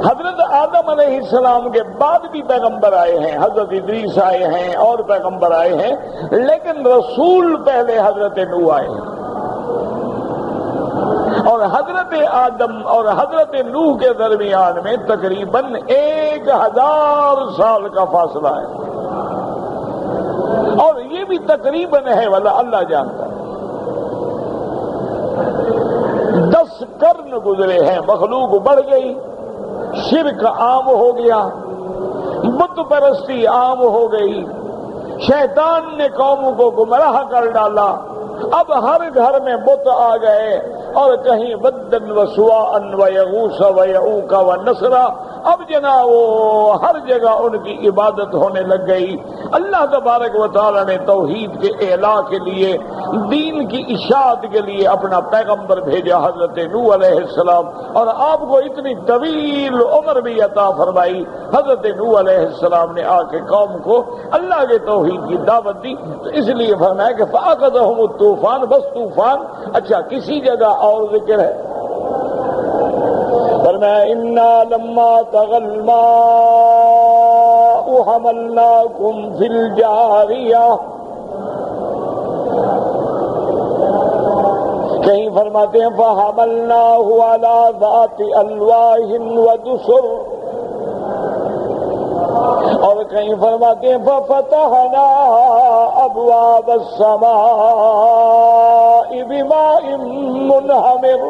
Speaker 1: حضرت آدم علیہ السلام کے بعد بھی پیغمبر آئے ہیں، حضرت ادریس آئے ہیں اور پیغمبر آئے ہیں، لیکن رسول پہلے حضرت نوح آئے ہیں، اور حضرت آدم اور حضرت نوح کے درمیان میں تقریباً 1000 سال کا فاصلہ ہے، اور یہ بھی تقریباً ہے والا اللہ جانتا ہے۔ 10 قرن گزرے ہیں، مخلوق بڑھ گئی، شرک عام ہو گیا، بت پرستی عام ہو گئی، شیطان نے قوموں کو گمراہ کر ڈالا، اب ہر گھر میں بت آ گئے، اور کہیں ودن و سواء و یغوث و یعوق و نصرا، اب جناب وہ ہر جگہ ان کی عبادت ہونے لگ گئی۔ اللہ تبارک و تعالی نے توحید کے اعلاء کے لیے، دین کی اشاعت کے لیے اپنا پیغمبر بھیجا حضرت نوح علیہ السلام، اور آپ کو اتنی طویل عمر بھی عطا فرمائی۔ حضرت نوح علیہ السلام نے آ کے قوم کو اللہ کے توحید کی دعوت دی، تو اس لیے فرمایا کہ فأخذهم الطوفان، بس طوفان۔ اچھا کسی جگہ اور ذکر ہے، فرمایا انا لما طغى الماء حملناكم في الجارية، کہیں فرماتے ہیں فحملناه على ذات ألواح ودسر، اور کہیں فرماتے ہیں ففتحنا ابواب السماء بماء منہمر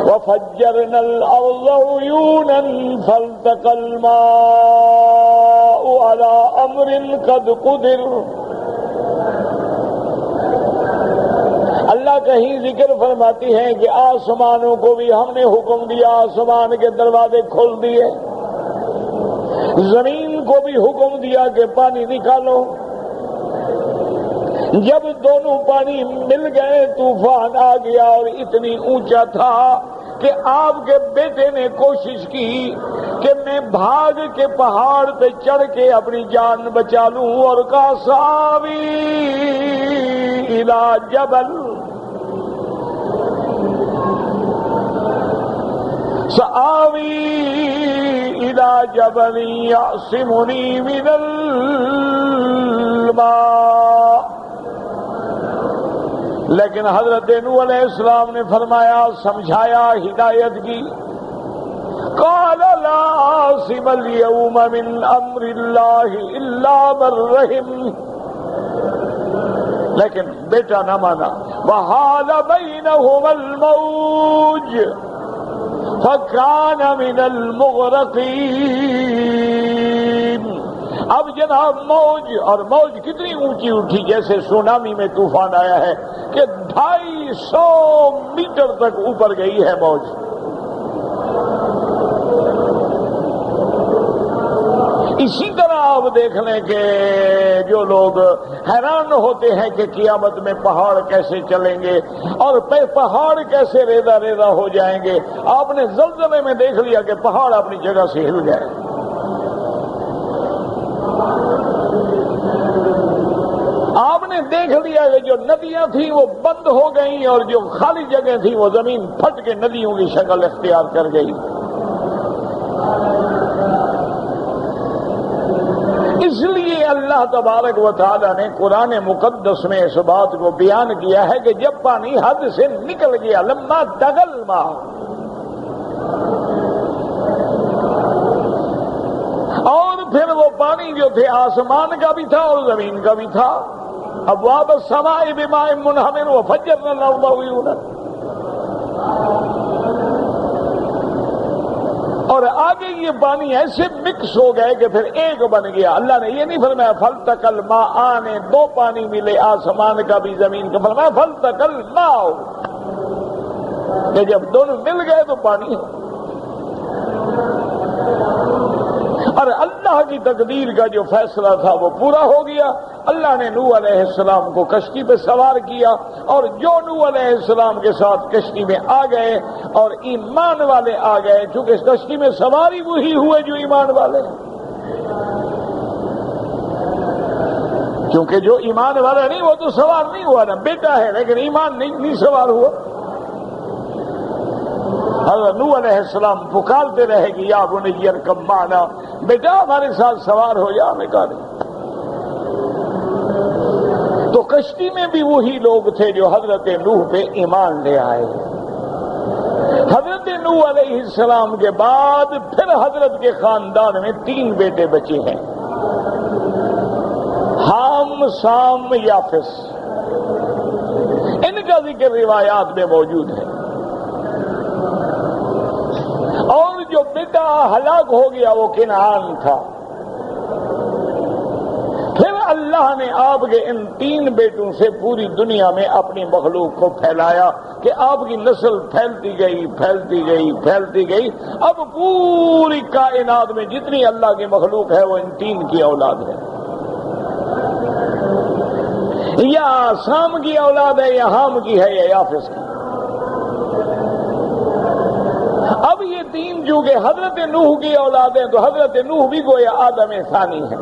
Speaker 1: وفجرنا الارض عيونا فالتقى الماء على امر قد قدر۔ اللہ کہیں ذکر فرماتی ہیں کہ آسمانوں کو بھی ہم نے حکم دیا، آسمان کے دروازے کھول دیے، زمین کو بھی حکم دیا کہ پانی نکالو، جب دونوں پانی مل گئے طوفان آ گیا، اور اتنی اونچا تھا کہ آپ کے بیٹے نے کوشش کی کہ میں بھاگ کے پہاڑ پہ چڑھ کے اپنی جان بچا لوں، اور کہا ساوی إلى جبل سآوي إلى جبل يعصمني من الماء. لیکن حضرت نوح علیہ السلام نے فرمایا، سمجھایا، ہدایت کی، قال لا عاصم اليوم من امر اللہ الا من رحم. لیکن بیٹا نہ مانا. وحال بینہما الموج فکان من المغرقین. اب جناب موج، اور موج کتنی اونچی اٹھی، جیسے سونامی میں طوفان آیا ہے کہ 250 میٹر تک اوپر گئی ہے موج. اسی طرح آپ دیکھ لیں کہ جو لوگ حیران ہوتے ہیں کہ قیامت میں پہاڑ کیسے چلیں گے اور پہاڑ کیسے ریزہ ریزہ ہو جائیں گے، آپ نے زلزلے میں دیکھ لیا کہ پہاڑ اپنی جگہ سے ہل گئے. آپ نے دیکھ لیا کہ جو ندیاں تھیں وہ بند ہو گئیں اور جو خالی جگہ تھی وہ زمین پھٹ کے ندیوں کی شکل اختیار کر گئی. اس لیے اللہ تبارک و تعالی نے قرآن مقدس میں اس بات کو بیان کیا ہے کہ جب پانی حد سے نکل گیا، لما دغل ماء، اور پھر وہ پانی جو تھے آسمان کا بھی تھا اور زمین کا بھی تھا. ابواب السماء بماء منہمر وفجرنا الارض عیونا. اور آگے یہ پانی ایسے مکس ہو گئے کہ پھر ایک بن گیا. اللہ نے یہ نہیں فرمایا فالتقى الماءان، دو پانی ملے، آسمان کا بھی زمین کا. فرمایا فالتقى الماء، کہ جب دونوں مل گئے تو پانی. اور اللہ کی تقدیر کا جو فیصلہ تھا وہ پورا ہو گیا. اللہ نے نوح علیہ السلام کو کشتی پہ سوار کیا، اور جو نوح علیہ السلام کے ساتھ کشتی میں آ گئے اور ایمان والے آ گئے، چونکہ اس کشتی میں سواری وہی ہوئے جو ایمان والے، کیونکہ جو ایمان والا نہیں وہ تو سوار نہیں ہوا نا، بیٹا ہے لیکن ایمان نہیں سوار ہوا. حضرت نوح علیہ السلام پکارتے رہے کہ یا بنی ارکب معنا، بیٹا ہمارے ساتھ سوار ہو جا. ہمیں کہا نہیں. تو کشتی میں بھی وہی لوگ تھے جو حضرت نوح پہ ایمان لے آئے. حضرت نوح علیہ السلام کے بعد پھر حضرت کے خاندان میں 3 بیٹے بچے ہیں، حام، سام، یافس. ان کا ذکر روایات میں موجود ہے. اور جو بیٹا ہلاک ہو گیا وہ کنعان تھا. پھر اللہ نے آپ کے ان 3 بیٹوں سے پوری دنیا میں اپنی مخلوق کو پھیلایا کہ آپ کی نسل پھیلتی گئی پھیلتی گئی پھیلتی گئی. اب پوری کائنات میں جتنی اللہ کی مخلوق ہے وہ ان 3 کی اولاد ہے. یا سام کی اولاد ہے، یا حام کی ہے، یا یافس کی. اب یہ 3 جو کہ حضرت نوح کی اولاد ہیں تو حضرت نوح بھی گویا آدم ثانی ہے،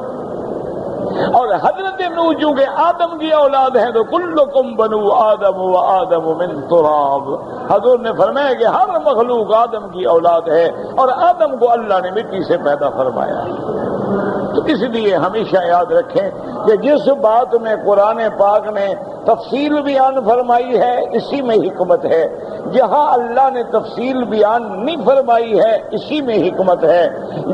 Speaker 1: اور حضرت نوح جو کہ آدم کی اولاد ہیں تو کلکم بنو آدم و آدم من تراب. حضور نے فرمایا کہ ہر مخلوق آدم کی اولاد ہے اور آدم کو اللہ نے مٹی سے پیدا فرمایا. تو اس لیے ہمیشہ یاد رکھیں کہ جس بات میں قرآن پاک نے تفصیل بیان فرمائی ہے اسی میں حکمت ہے، جہاں اللہ نے تفصیل بیان نہیں فرمائی ہے اسی میں حکمت ہے،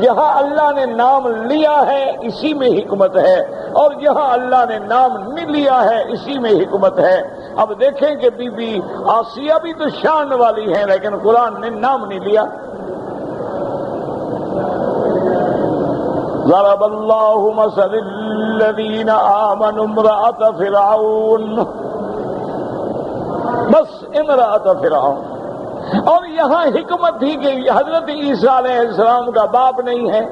Speaker 1: جہاں اللہ نے نام لیا ہے اسی میں حکمت ہے، اور جہاں اللہ نے نام نہیں لیا ہے اسی میں حکمت ہے. اب دیکھیں کہ بی بی آسیہ بھی تو شان والی ہیں لیکن قرآن نے نام نہیں لیا. ضرب اللہ مثل الذین آمنوا امرأة فرعون، بس امرأة فرعون. اور یہاں حکمت تھی کہ حضرت عیسیٰ علیہ السلام کا باپ نہیں ہے،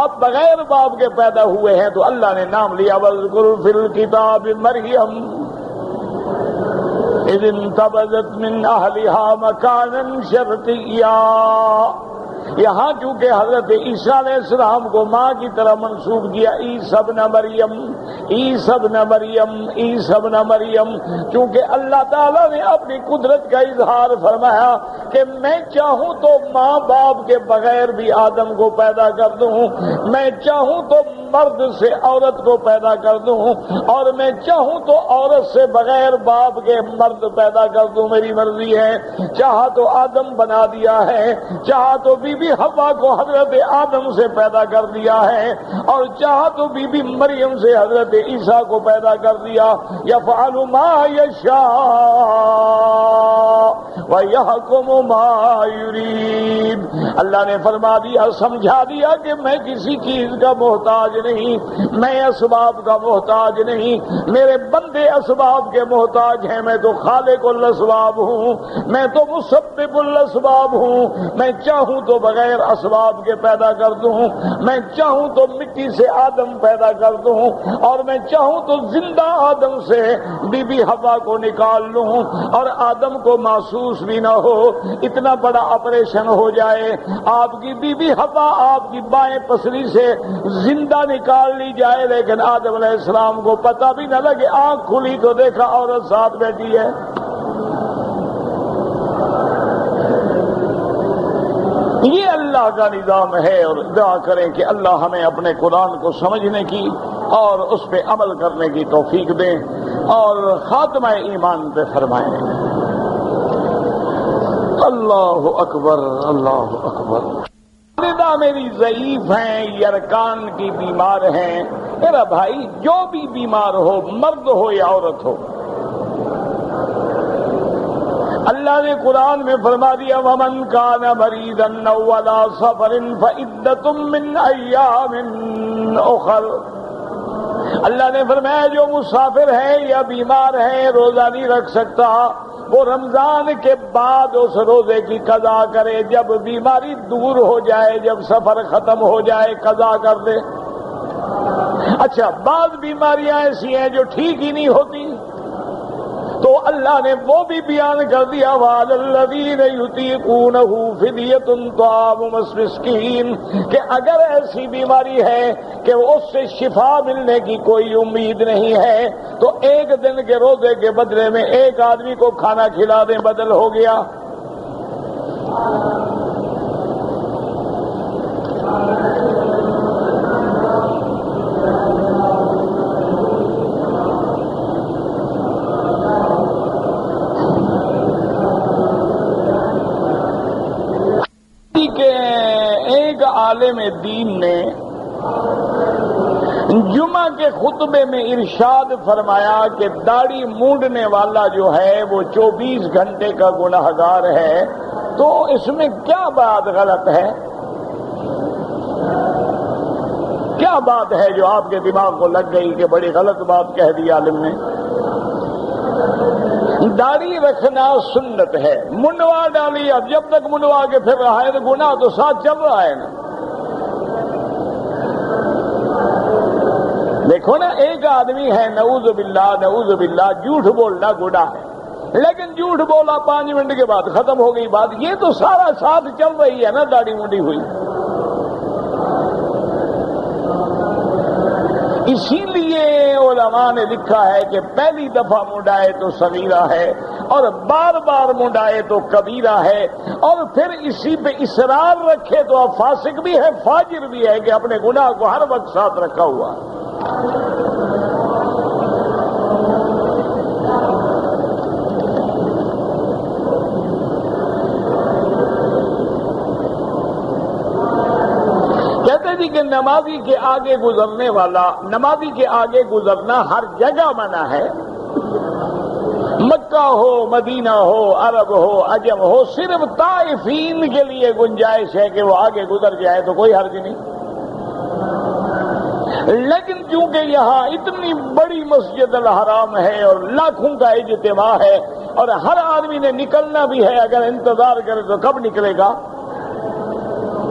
Speaker 1: آپ بغیر باپ کے پیدا ہوئے ہیں تو اللہ نے نام لیا وَاذْكُرْ فِي الْكِتَابِ مَرْيَمَ إِذِ انتَبَذَتْ مِنْ أَهْلِهَا مَكَانًا شَرْقِيًّا. یہاں چونکہ حضرت عیسیٰ علیہ السلام کو ماں کی طرح منسوب کیا، عیسی ابن مریم، عیسی ابن مریم، عیسی ابن مریم، چونکہ اللہ تعالیٰ نے اپنی قدرت کا اظہار فرمایا کہ میں چاہوں تو ماں باپ کے بغیر بھی آدم کو پیدا کر دوں، میں چاہوں تو مرد سے عورت کو پیدا کر دوں، اور میں چاہوں تو عورت سے بغیر باپ کے مرد پیدا کر دوں، میری مرضی ہے۔ چاہا تو آدم بنا دیا ہے، چاہا تو بی بی حوا کو حضرت آدم سے پیدا کر دیا ہے، اور چاہا تو بی بی مریم سے حضرت عیسیٰ کو پیدا کر دیا۔ یفعل ما یشاء وَيَحْكُمُ مَا يُرِيدُ۔ اللہ نے فرما دیا، سمجھا دیا کہ میں کسی چیز کا محتاج نہیں، میں اسباب کا محتاج نہیں، میرے بندے اسباب کے محتاج ہیں، میں تو خالق الاسباب ہوں، میں تو مسبب الاسباب ہوں، میں چاہوں تو بغیر اسباب کے پیدا کر دوں، میں چاہوں تو مٹی سے آدم پیدا کر دوں، اور میں چاہوں تو زندہ آدم سے بی بی حوا کو نکال لوں، اور آدم کو محسوس بھی نہ ہو، اتنا بڑا آپریشن ہو جائے، آپ کی بی بی حوا آپ کی بائیں پسلی سے زندہ نکال لی جائے، لیکن آدم علیہ السلام کو پتہ بھی نہ لگے، آنکھ کھلی تو دیکھا عورت ساتھ بیٹھی ہے۔ یہ اللہ کا نظام ہے، اور دعا کریں کہ اللہ ہمیں اپنے قرآن کو سمجھنے کی اور اس پہ عمل کرنے کی توفیق دیں اور خاتمہ ایمان پہ فرمائیں۔ اللہ اکبر، اللہ اکبر۔ والدہ میری ضعیف ہیں، یرکان کی بیمار ہیں۔ میرا بھائی جو بھی بیمار ہو، مرد ہو یا عورت ہو، اللہ نے قرآن میں فرما دیا وَمَنْ كَانَ مَرِيضًا أَوْ عَلَىٰ سَفَرٍ فَعِدَّةٌ مِّنْ أَيَّامٍ أُخَرَ۔ اللہ نے فرمایا جو مسافر ہے یا بیمار ہے، روزہ نہیں رکھ سکتا، وہ رمضان کے بعد اس روزے کی قضا کرے، جب بیماری دور ہو جائے، جب سفر ختم ہو جائے قضا کر دے۔ اچھا، بعض بیماریاں ایسی ہیں جو ٹھیک ہی نہیں ہوتی، تو اللہ نے وہ بھی بیان کر دیا وَعَلَى الَّذِينَ يُطِيقُونَهُ فِدْيَةٌ طَعَامُ مَسْكِينٍ، کہ اگر ایسی بیماری ہے کہ اس سے شفا ملنے کی کوئی امید نہیں ہے، تو ایک دن کے روزے کے بدلے میں ایک آدمی کو کھانا کھلا دیں، بدل ہو گیا۔ ایک عالم دین نے جمعہ کے خطبے میں ارشاد فرمایا کہ داڑھی مونڈنے والا جو ہے وہ 24 گھنٹے کا گنہگار ہے، تو اس میں کیا بات غلط ہے؟ کیا بات ہے جو آپ کے دماغ کو لگ گئی کہ بڑی غلط بات کہہ دی عالم نے؟ داڑھی رکھنا سنت ہے، منڈوا ڈالی، اب جب تک منڈوا کے پھر رہا ہے تو گناہ تو ساتھ چل رہا ہے نا۔ دیکھو نا، ایک آدمی ہے نعوذ باللہ جھوٹ بولنا گناہ ہے، لیکن جھوٹ بولا 5 منٹ کے بعد ختم ہو گئی بات، یہ تو سارا ساتھ چل رہی ہے نا داڑھی منڈی ہوئی۔ اسی لیے علماء نے لکھا ہے کہ پہلی دفعہ منڈائے تو صغیرہ ہے، اور بار بار منڈائے تو کبیرہ ہے، اور پھر اسی پہ اصرار رکھے تو اب فاسق بھی ہے، فاجر بھی ہے کہ اپنے گناہ کو ہر وقت ساتھ رکھا ہوا۔ کہتے جی کہ نمازی کے آگے گزرنے والا، نمازی کے آگے گزرنا ہر جگہ منع ہے، مکہ ہو، مدینہ ہو، عرب ہو، عجم ہو، صرف طائفین کے لیے گنجائش ہے کہ وہ آگے گزر جائے تو کوئی حرج نہیں۔ لیکن چونکہ یہاں اتنی بڑی مسجد الحرام ہے اور لاکھوں کا اجتماع ہے اور ہر آدمی نے نکلنا بھی ہے، اگر انتظار کرے تو کب نکلے گا؟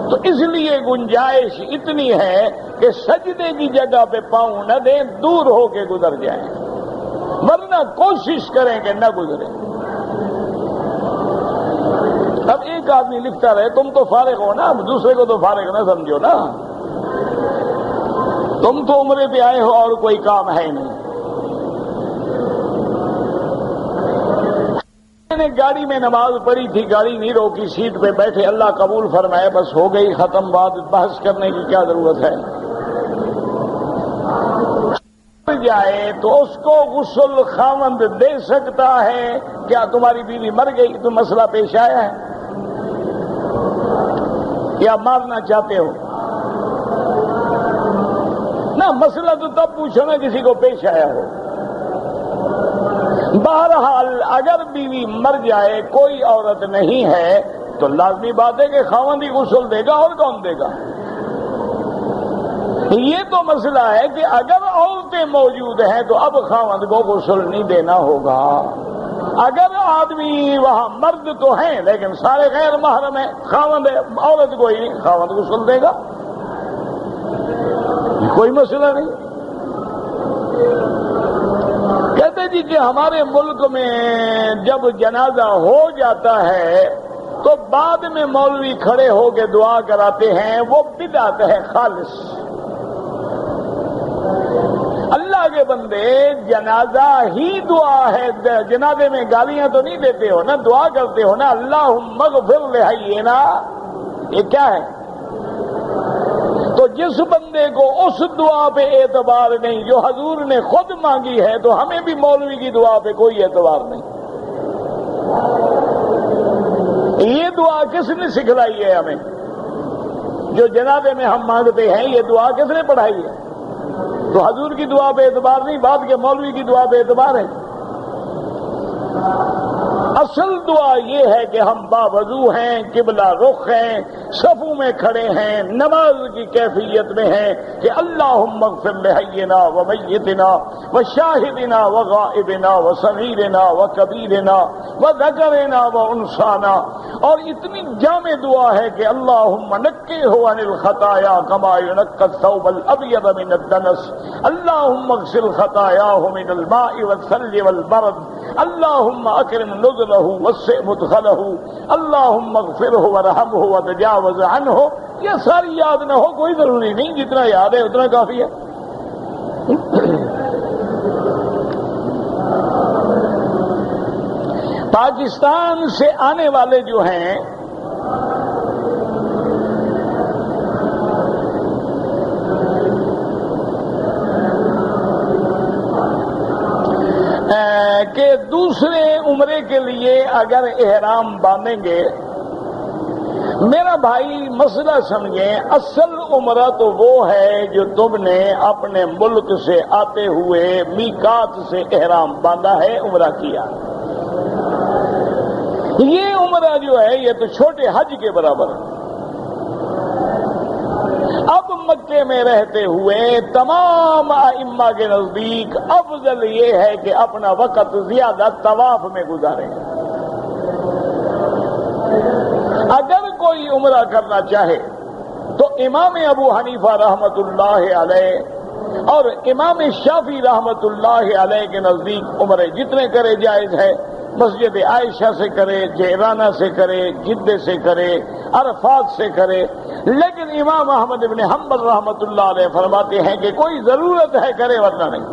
Speaker 1: تو اس لیے گنجائش اتنی ہے کہ سجدے کی جگہ پہ پاؤں نہ دیں، دور ہو کے گزر جائیں، ورنہ کوشش کریں کہ نہ گزریں۔ اب ایک آدمی لکھتا رہے، تم تو فارغ ہو نا، اب دوسرے کو تو فارغ نہ سمجھو نا، تم تو عمرے پہ آئے ہو اور کوئی کام ہے نہیں۔ میں نے گاڑی میں نماز پڑھی تھی، گاڑی نہیں روکی، سیٹ پہ بیٹھے، اللہ قبول فرمائے، بس ہو گئی ختم بات، بحث کرنے کی کیا ضرورت ہے؟ جائے تو اس کو غسل خاوند دے سکتا ہے؟ کیا تمہاری بیوی مر گئی تو مسئلہ پیش آیا ہے یا مارنا چاہتے ہو؟ نہ، مسئلہ تو تب پوچھو نا کسی کو پیش آیا ہو۔ بہرحال اگر بیوی مر جائے، کوئی عورت نہیں ہے، تو لازمی بات ہے کہ خاوند ہی غسل دے گا، اور کون دے گا؟ یہ تو مسئلہ ہے کہ اگر عورتیں موجود ہیں تو اب خاوند کو غسل نہیں دینا ہوگا۔ اگر آدمی وہاں مرد تو ہیں لیکن سارے غیر محرم ہیں، خاوند ہے، عورت کو ہی خاوند غسل دے گا، کوئی مسئلہ نہیں۔ کہتے جی کہ ہمارے ملک میں جب جنازہ ہو جاتا ہے تو بعد میں مولوی کھڑے ہو کے دعا کراتے ہیں، وہ بدعت ہے خالص۔ اللہ کے بندے، جنازہ ہی دعا ہے، جنازے میں گالیاں تو نہیں دیتے ہو نا، دعا کرتے ہو نا، اللہم اغفر لحینا، یہ کیا ہے؟ تو جس بندے کو اس دعا پہ اعتبار نہیں جو حضور نے خود مانگی ہے، تو ہمیں بھی مولوی کی دعا پہ کوئی اعتبار نہیں۔ یہ دعا کس نے سکھلائی ہے ہمیں؟ جو جنازے میں ہم مانگتے ہیں، یہ دعا کس نے پڑھائی ہے؟ تو حضور کی دعا پہ اعتبار نہیں، بعد کے مولوی کی دعا پہ اعتبار ہے۔ اصل دعا یہ ہے کہ ہم باوضو ہیں، قبلہ رخ ہیں، صفوں میں کھڑے ہیں، نماز کی کیفیت میں ہیں کہ اللہم اغفر لحینا و میتنا و شاہدنا و غائبنا و صغیرنا و کبیرنا و ذکرنا و انسانا، اور اتنی جامع دعا ہے کہ اللہم نقہ عن الخطایا کما ینقى الثوب الابیض من الدنس، اللہم اغسل خطایاہ من الماء والثلج والبرد، اللہم اکرم نزلہ وسع مدخلہ، اللہم اغفرہ ورحمہ وتجاوز عنہ۔ یہ ساری یاد نہ ہو کوئی ضروری نہیں، جتنا یاد ہے اتنا کافی ہے۔ پاکستان سے آنے والے جو ہیں کہ دوسرے عمرے کے لیے اگر احرام باندھیں گے، میرا بھائی مسئلہ سمجھیں، اصل عمرہ تو وہ ہے جو تم نے اپنے ملک سے آتے ہوئے میقات سے احرام باندھا ہے، عمرہ کیا۔ یہ عمرہ جو ہے یہ تو چھوٹے حج کے برابر ہے۔ اب مکے میں رہتے ہوئے تمام ائمہ کے نزدیک افضل یہ ہے کہ اپنا وقت زیادہ طواف میں گزاریں۔ اگر کوئی عمرہ کرنا چاہے تو امام ابو حنیفہ رحمت اللہ علیہ اور امام شافعی رحمت اللہ علیہ کے نزدیک عمرے جتنے کرے جائز ہے، مسجد عائشہ سے کرے، جعرانہ سے کرے، جدہ سے کرے، عرفات سے کرے، لیکن امام احمد بن حنبل رحمت اللہ علیہ فرماتے ہیں کہ کوئی ضرورت ہے کرے ورنہ نہیں۔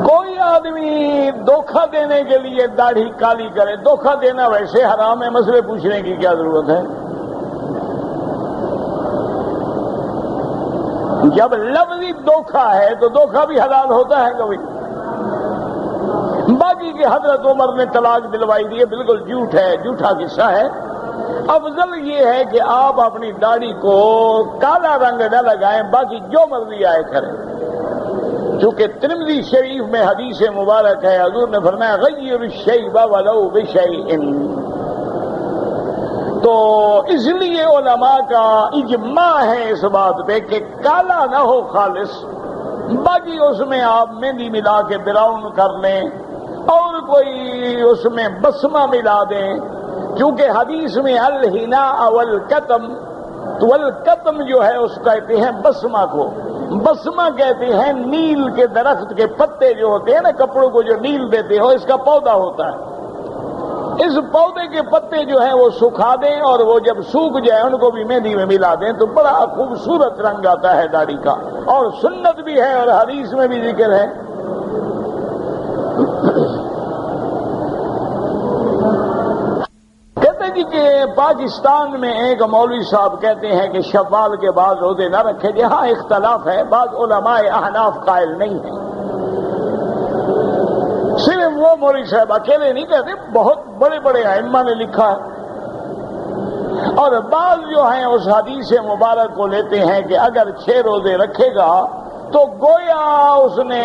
Speaker 1: کوئی آدمی دھوکہ دینے کے لیے داڑھی کالی کرے، دھوکہ دینا ویسے حرام ہے، مسئلے پوچھنے کی کیا ضرورت ہے؟ جب لفظی دھوکہ ہے تو دھوکہ بھی حلال ہوتا ہے کبھی؟ باقی کہ حضرت عمر نے طلاق دلوائی دی، بالکل جھوٹ ہے، جھوٹا قصہ ہے۔ افضل یہ ہے کہ آپ اپنی داڑھی کو کالا رنگ نہ لگائیں، باقی جو مرضی آئے کریں، چونکہ ترمذی شریف میں حدیث مبارک ہے، حضور نے فرمایا غیر الشیب ولو بشیء۔ تو اس لیے علماء کا اجماع ہے اس بات پہ کہ کالا نہ ہو خالص، باقی اس میں آپ مہندی ملا کے براؤن کر لیں اور کوئی اس میں بسمہ ملا دیں، کیونکہ حدیث میں الحنا والکتم، تو الکتم جو ہے اس کہتے ہیں بسمہ کو، بسمہ کہتے ہیں نیل کے درخت کے پتے جو ہوتے ہیں نا، کپڑوں کو جو نیل دیتے ہو، اس کا پودا ہوتا ہے. اس پودے کے پتے جو ہیں وہ سکھا دیں اور وہ جب سوکھ جائے ان کو بھی مہندی میں ملا دیں تو بڑا خوبصورت رنگ آتا ہے داڑھی کا. اور سنت بھی ہے اور حدیث میں بھی ذکر ہے. کہتے جی کہ پاکستان میں ایک مولوی صاحب کہتے ہیں کہ شوال کے بعد روزے نہ رکھے جائیں. ہاں اختلاف ہے، بعض علماء احناف قائل نہیں ہیں. صرف وہ مولوی صاحب اکیلے نہیں کہتے، بہت بڑے بڑے ائمہ نے لکھا ہے. اور بعض جو ہیں اس حدیث مبارک کو لیتے ہیں کہ اگر 6 روزے رکھے گا تو گویا اس نے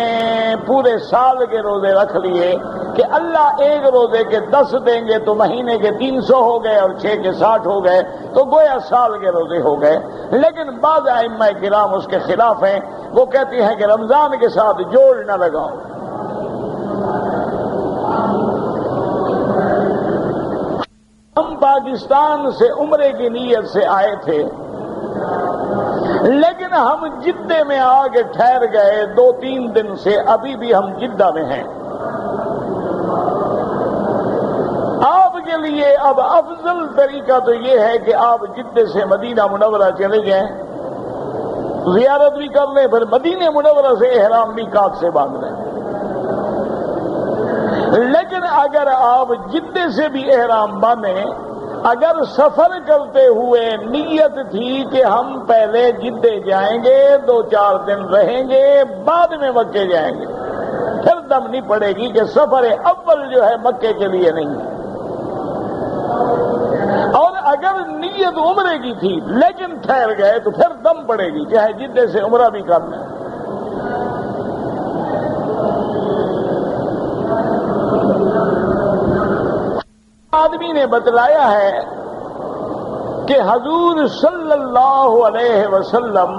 Speaker 1: پورے سال کے روزے رکھ لیے کہ اللہ ایک روزے کے 10 دیں گے تو مہینے کے 300 ہو گئے اور 6 کے 60 ہو گئے تو گویا سال کے روزے ہو گئے. لیکن بعض ائمہ کرام اس کے خلاف ہیں، وہ کہتے ہیں کہ رمضان کے ساتھ جوڑ نہ لگاؤ. ہم پاکستان سے عمرے کی نیت سے آئے تھے، لیکن ہم جدہ میں آ کے ٹھہر گئے 2-3 دن سے، ابھی بھی ہم جدہ میں ہیں. آپ کے لیے اب افضل طریقہ تو یہ ہے کہ آپ جدہ سے مدینہ منورہ چلے جائیں، زیارت بھی کر لیں، پھر مدینہ منورہ سے احرام میقات سے باندھ لیں. لیکن اگر آپ جدہ سے بھی احرام باندھیں، اگر سفر کرتے ہوئے نیت تھی کہ ہم پہلے جدہ جائیں گے 2-4 دن رہیں گے بعد میں مکے جائیں گے، پھر دم نہیں پڑے گی کہ سفر اول جو ہے مکے کے لیے نہیں ہے. اور اگر نیت عمرے کی تھی لیکن ٹھہر گئے تو پھر دم پڑے گی، چاہے جدہ سے عمرہ بھی کر لیں. آدمی نے بتلایا ہے کہ حضور صلی اللہ علیہ وسلم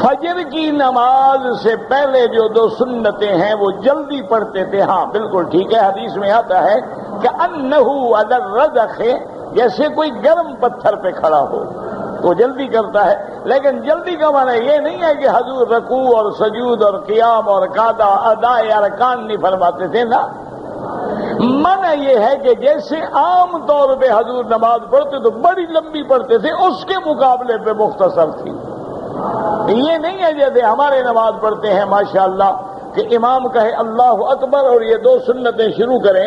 Speaker 1: فجر کی نماز سے پہلے جو 2 سنتیں ہیں وہ جلدی پڑھتے تھے. ہاں بالکل ٹھیک ہے، حدیث میں آتا ہے کہ انہو علی الرزخ، جیسے کوئی گرم پتھر پہ کھڑا ہو تو جلدی کرتا ہے. لیکن جلدی کا معنی یہ نہیں ہے کہ حضور رکوع اور سجود اور قیام اور قعدہ ادائے ارکان نہیں فرماتے تھے نا. منع یہ ہے کہ جیسے عام طور پہ حضور نماز پڑھتے تو بڑی لمبی پڑھتے تھے، اس کے مقابلے پہ مختصر تھی. یہ نہیں ہے جیسے ہمارے نماز پڑھتے ہیں ماشاءاللہ کہ امام کہے اللہ اکبر اور یہ 2 سنتیں شروع کریں،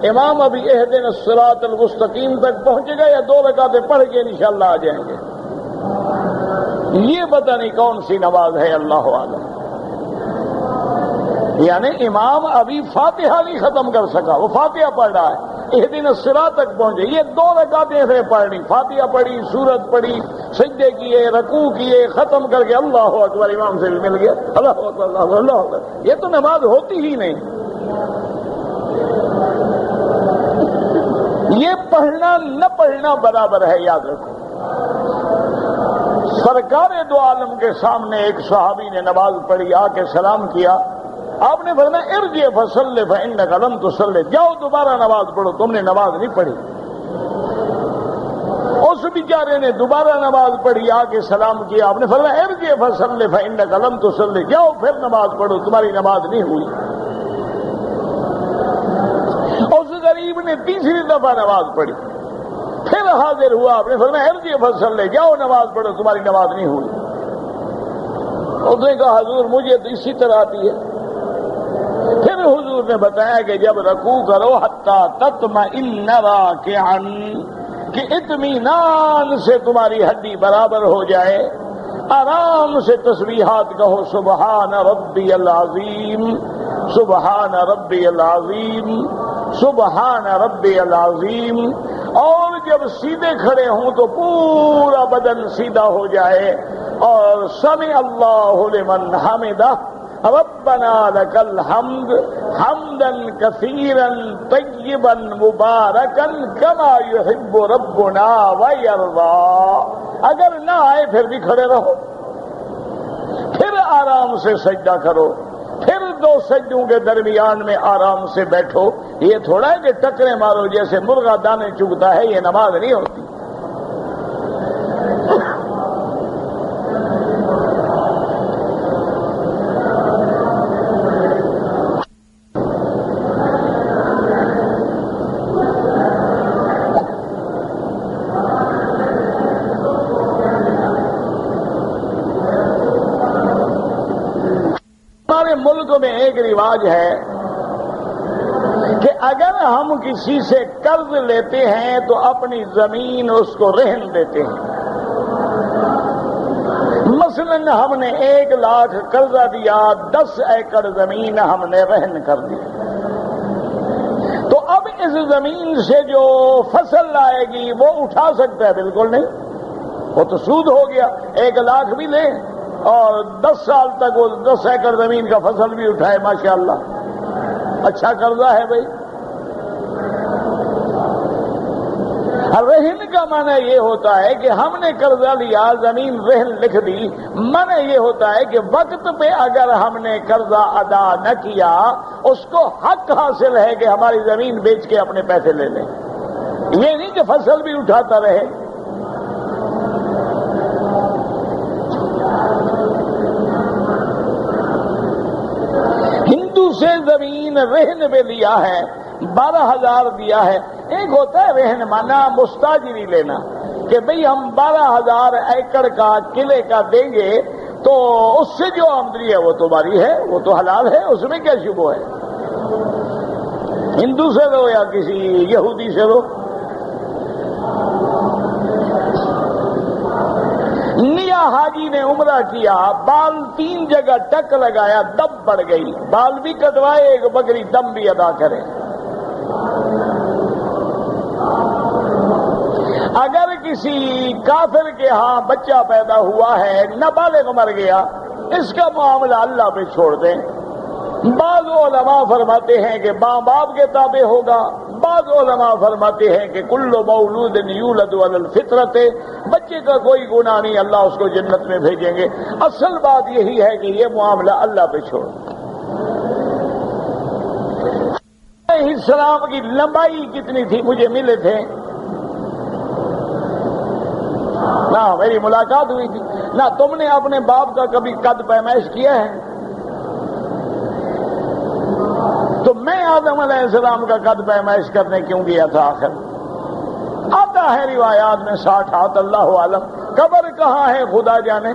Speaker 1: امام ابھی اہدنا الصراط المستقیم تک پہنچے گا یا 2 رکعتیں پڑھ کے انشاءاللہ آ جائیں گے. یہ پتہ نہیں کون سی نماز ہے، اللہ اعلم. یعنی امام ابھی فاتحہ نہیں ختم کر سکا، وہ فاتحہ پڑھ رہا ہے، اہدنا الصراط تک پہنچے. یہ 2 رکعتیں سے پڑھنی، فاتحہ پڑھی، سورت پڑھی، سجدے کیے، رکوع کیے، ختم کر کے اللہ اکبر، امام سے بھی مل گیا اللہ اکبر اللہ اللہ اکبر. یہ تو نماز ہوتی ہی نہیں. یہ پڑھنا نہ پڑھنا برابر ہے، یاد رکھو. سرکار دو عالم کے سامنے ایک صحابی نے نماز پڑھی، آ کے سلام کیا. آپ نے فرمایا ارجع فصلی فانک لم تصلی، جاؤ دوبارہ نماز پڑھو، تم نے نماز نہیں پڑھی. اس بیچارے نے دوبارہ نماز پڑھی، آ کے سلام کیا. آپ نے فرمایا ارجع فصلی فانک لم تصلی، جاؤ پھر نماز پڑھو، تمہاری نماز نہیں ہوئی. اس غریب نے تیسری دفعہ نماز پڑھی، پھر حاضر ہوا. آپ نے فرمایا ارجع فصلی، جاؤ نماز پڑھو، تمہاری نماز نہیں ہوئی. اس نے کہا حضور مجھے تو اسی طرح آتی ہے. پھر حضور نے بتایا کہ جب رکوع کرو حتی تطمئن راکعا، کہ اطمینان سے تمہاری ہڈی برابر ہو جائے، آرام سے تسبیحات کہو سبحان ربی العظیم سبحان ربی العظیم سبحان ربی العظیم. اور جب سیدھے کھڑے ہوں تو پورا بدن سیدھا ہو جائے اور سمع اللہ لمن حمدہ ربنا لک الحمد حمدا کثیرا طیبا مبارکا کما یحب ربنا ویرضی. اگر نہ آئے پھر بھی کھڑے رہو، پھر آرام سے سجدہ کرو، پھر 2 سجدوں کے درمیان میں آرام سے بیٹھو. یہ تھوڑا ہے کہ ٹکرے مارو جیسے مرغا دانے چگتا ہے، یہ نماز نہیں ہوتی. ملک میں ایک رواج ہے کہ اگر ہم کسی سے قرض لیتے ہیں تو اپنی زمین اس کو رہن دیتے ہیں. مثلاً ہم نے 1 لاکھ قرضہ دیا، 10 ایکڑ زمین ہم نے رہن کر دی، تو اب اس زمین سے جو فصل آئے گی وہ اٹھا سکتا ہے؟ بالکل نہیں، وہ تو سود ہو گیا. 1 لاکھ بھی لے اور 10 سال تک وہ 10 ایکڑ زمین کا فصل بھی اٹھائے، ماشاءاللہ اچھا قرضہ ہے بھائی. رہن کا معنی یہ ہوتا ہے کہ ہم نے قرضہ لیا، زمین رہن لکھ دی. معنی یہ ہوتا ہے کہ وقت پہ اگر ہم نے قرضہ ادا نہ کیا، اس کو حق حاصل ہے کہ ہماری زمین بیچ کے اپنے پیسے لے لیں. یہ نہیں کہ فصل بھی اٹھاتا رہے. ہندو سے زمین رہن پہ لیا ہے، 12,000 دیا ہے. ایک ہوتا ہے رہن مانا مستاجری لینا، کہ بھئی ہم 12,000 ایکڑ کا قلعے کا دیں گے تو اس سے جو آمدنی ہے وہ تمہاری ہے، وہ تو حلال ہے، اس میں کیا شبہ ہے. ہندو سے لو یا کسی یہودی سے لو. نیا حاجی نے عمرہ کیا، بال 3 جگہ ٹک لگایا، دم بڑھ گئی، بال بھی کٹوائے، ایک بکری دم بھی ادا کرے. اگر کسی کافر کے ہاں بچہ پیدا ہوا ہے، نابالغ مر گیا، اس کا معاملہ اللہ پہ چھوڑ دیں. بعض علماء فرماتے ہیں کہ ماں باپ کے تابع ہوگا، بعض علماء فرماتے ہیں کہ کل مولود یولد علی الفطرت، بچے کا کوئی گناہ نہیں، اللہ اس کو جنت میں بھیجیں گے. اصل بات یہی ہے کہ یہ معاملہ اللہ پہ چھوڑ. اسلام کی لمبائی کتنی تھی؟ مجھے ملے تھے نہ، میری ملاقات ہوئی تھی نہ. تم نے اپنے باپ کا کبھی قد پیمائش کیا ہے؟ تو میں آدم علیہ السلام کا قد پیمائش کرنے کیوں گیا تھا؟ آخر آتا ہے روایات میں 60 ہاتھ، اللہ عالم. قبر کہاں ہے خدا جانے.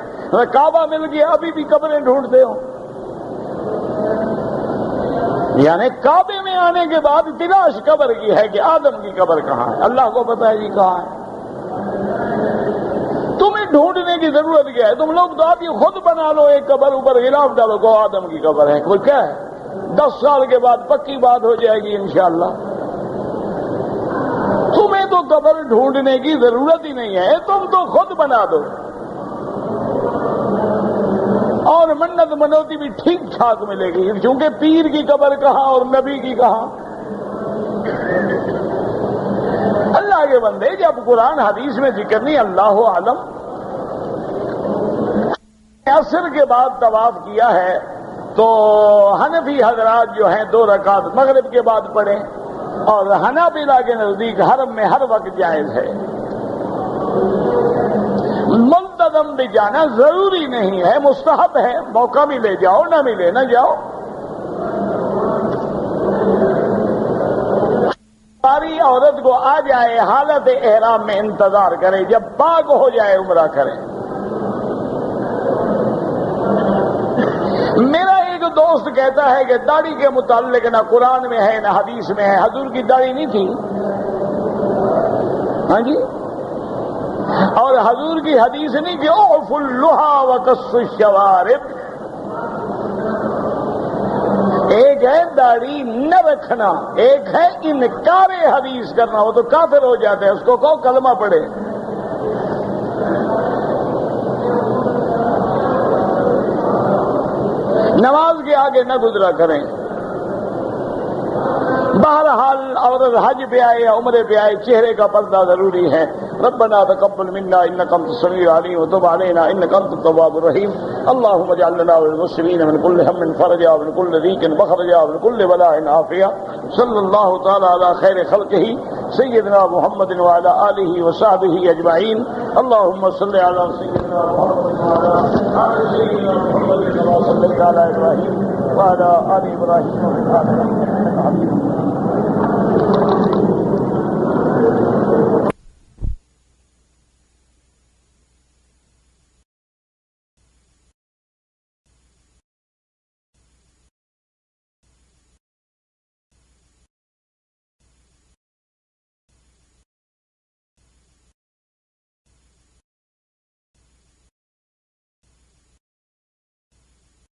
Speaker 1: کعبہ مل گیا، ابھی بھی قبریں ڈھونڈتے ہو. یعنی کعبے میں آنے کے بعد تلاش قبر کی ہے کہ آدم کی قبر کہاں ہے. اللہ کو پتہ ہے جی کہاں ہے. تمہیں ڈھونڈنے کی ضرورت کیا ہے؟ تم لوگ تو آپ یہ خود بنا لو ایک قبر، اوپر غلاف ڈالو کو آدم کی قبر ہے. کوئی کیا ہے؟ 10 سال کے بعد پکی بات ہو جائے گی انشاءاللہ. تمہیں تو قبر ڈھونڈنے کی ضرورت ہی نہیں ہے، تم تو خود بنا دو. اور منت منوتی بھی ٹھیک ٹھاک ملے گی، کیونکہ پیر کی قبر کہاں اور نبی کی کہاں. اللہ کے بندے، جب قرآن حدیث میں ذکر نہیں، اللہ عالم. عصر کے بعد طواف کیا ہے تو حنفی حضرات جو ہیں 2 رکعت مغرب کے بعد پڑھیں، اور حنابلہ کے نزدیک حرم میں ہر وقت جائز ہے. ملتزم بھی جانا ضروری نہیں ہے، مستحب ہے. موقع ملے جاؤ، نہ ملے نہ جاؤ. ساری عورت کو آ جائے حالت احرام میں انتظار کرے، جب پاک ہو جائے عمرہ کرے. میرا ایک دوست کہتا ہے کہ داڑھی کے متعلق نہ قرآن میں ہے نہ حدیث میں ہے. حضور کی داڑھی نہیں تھی؟ ہاں جی. اور حضور کی حدیث نہیں کہ اوف اللحا وقص الشوارب. ایک ہے داڑھی نہ رکھنا، ایک ہے انکار حدیث کرنا. وہ تو کافر ہو جاتے ہیں، اس کو کہو کلمہ پڑھے. نماز کے آگے نہ گزرا کریں. بہرحال عورت حج پہ آئے یا عمرے پہ آئے، چہرے کا پردہ ضروری ہے. ربنا تقبل منا انك انت السميع العليم وتب علينا انك انت التواب الرحيم. اللهم اجعل لنا وللمسلمين من كل هم فرجا ومن كل ضيق مخرجا ومن كل بلاء عافية. صلى الله تعالى على خير خلقه سيدنا محمد وعلى آله وصحبه أجمعين. اللهم صل على سيدنا محمد وعلى آل سيدنا محمد كما صليت على إبراهيم وعلى آل إبراهيم في العالمين إنك حميد مجيد.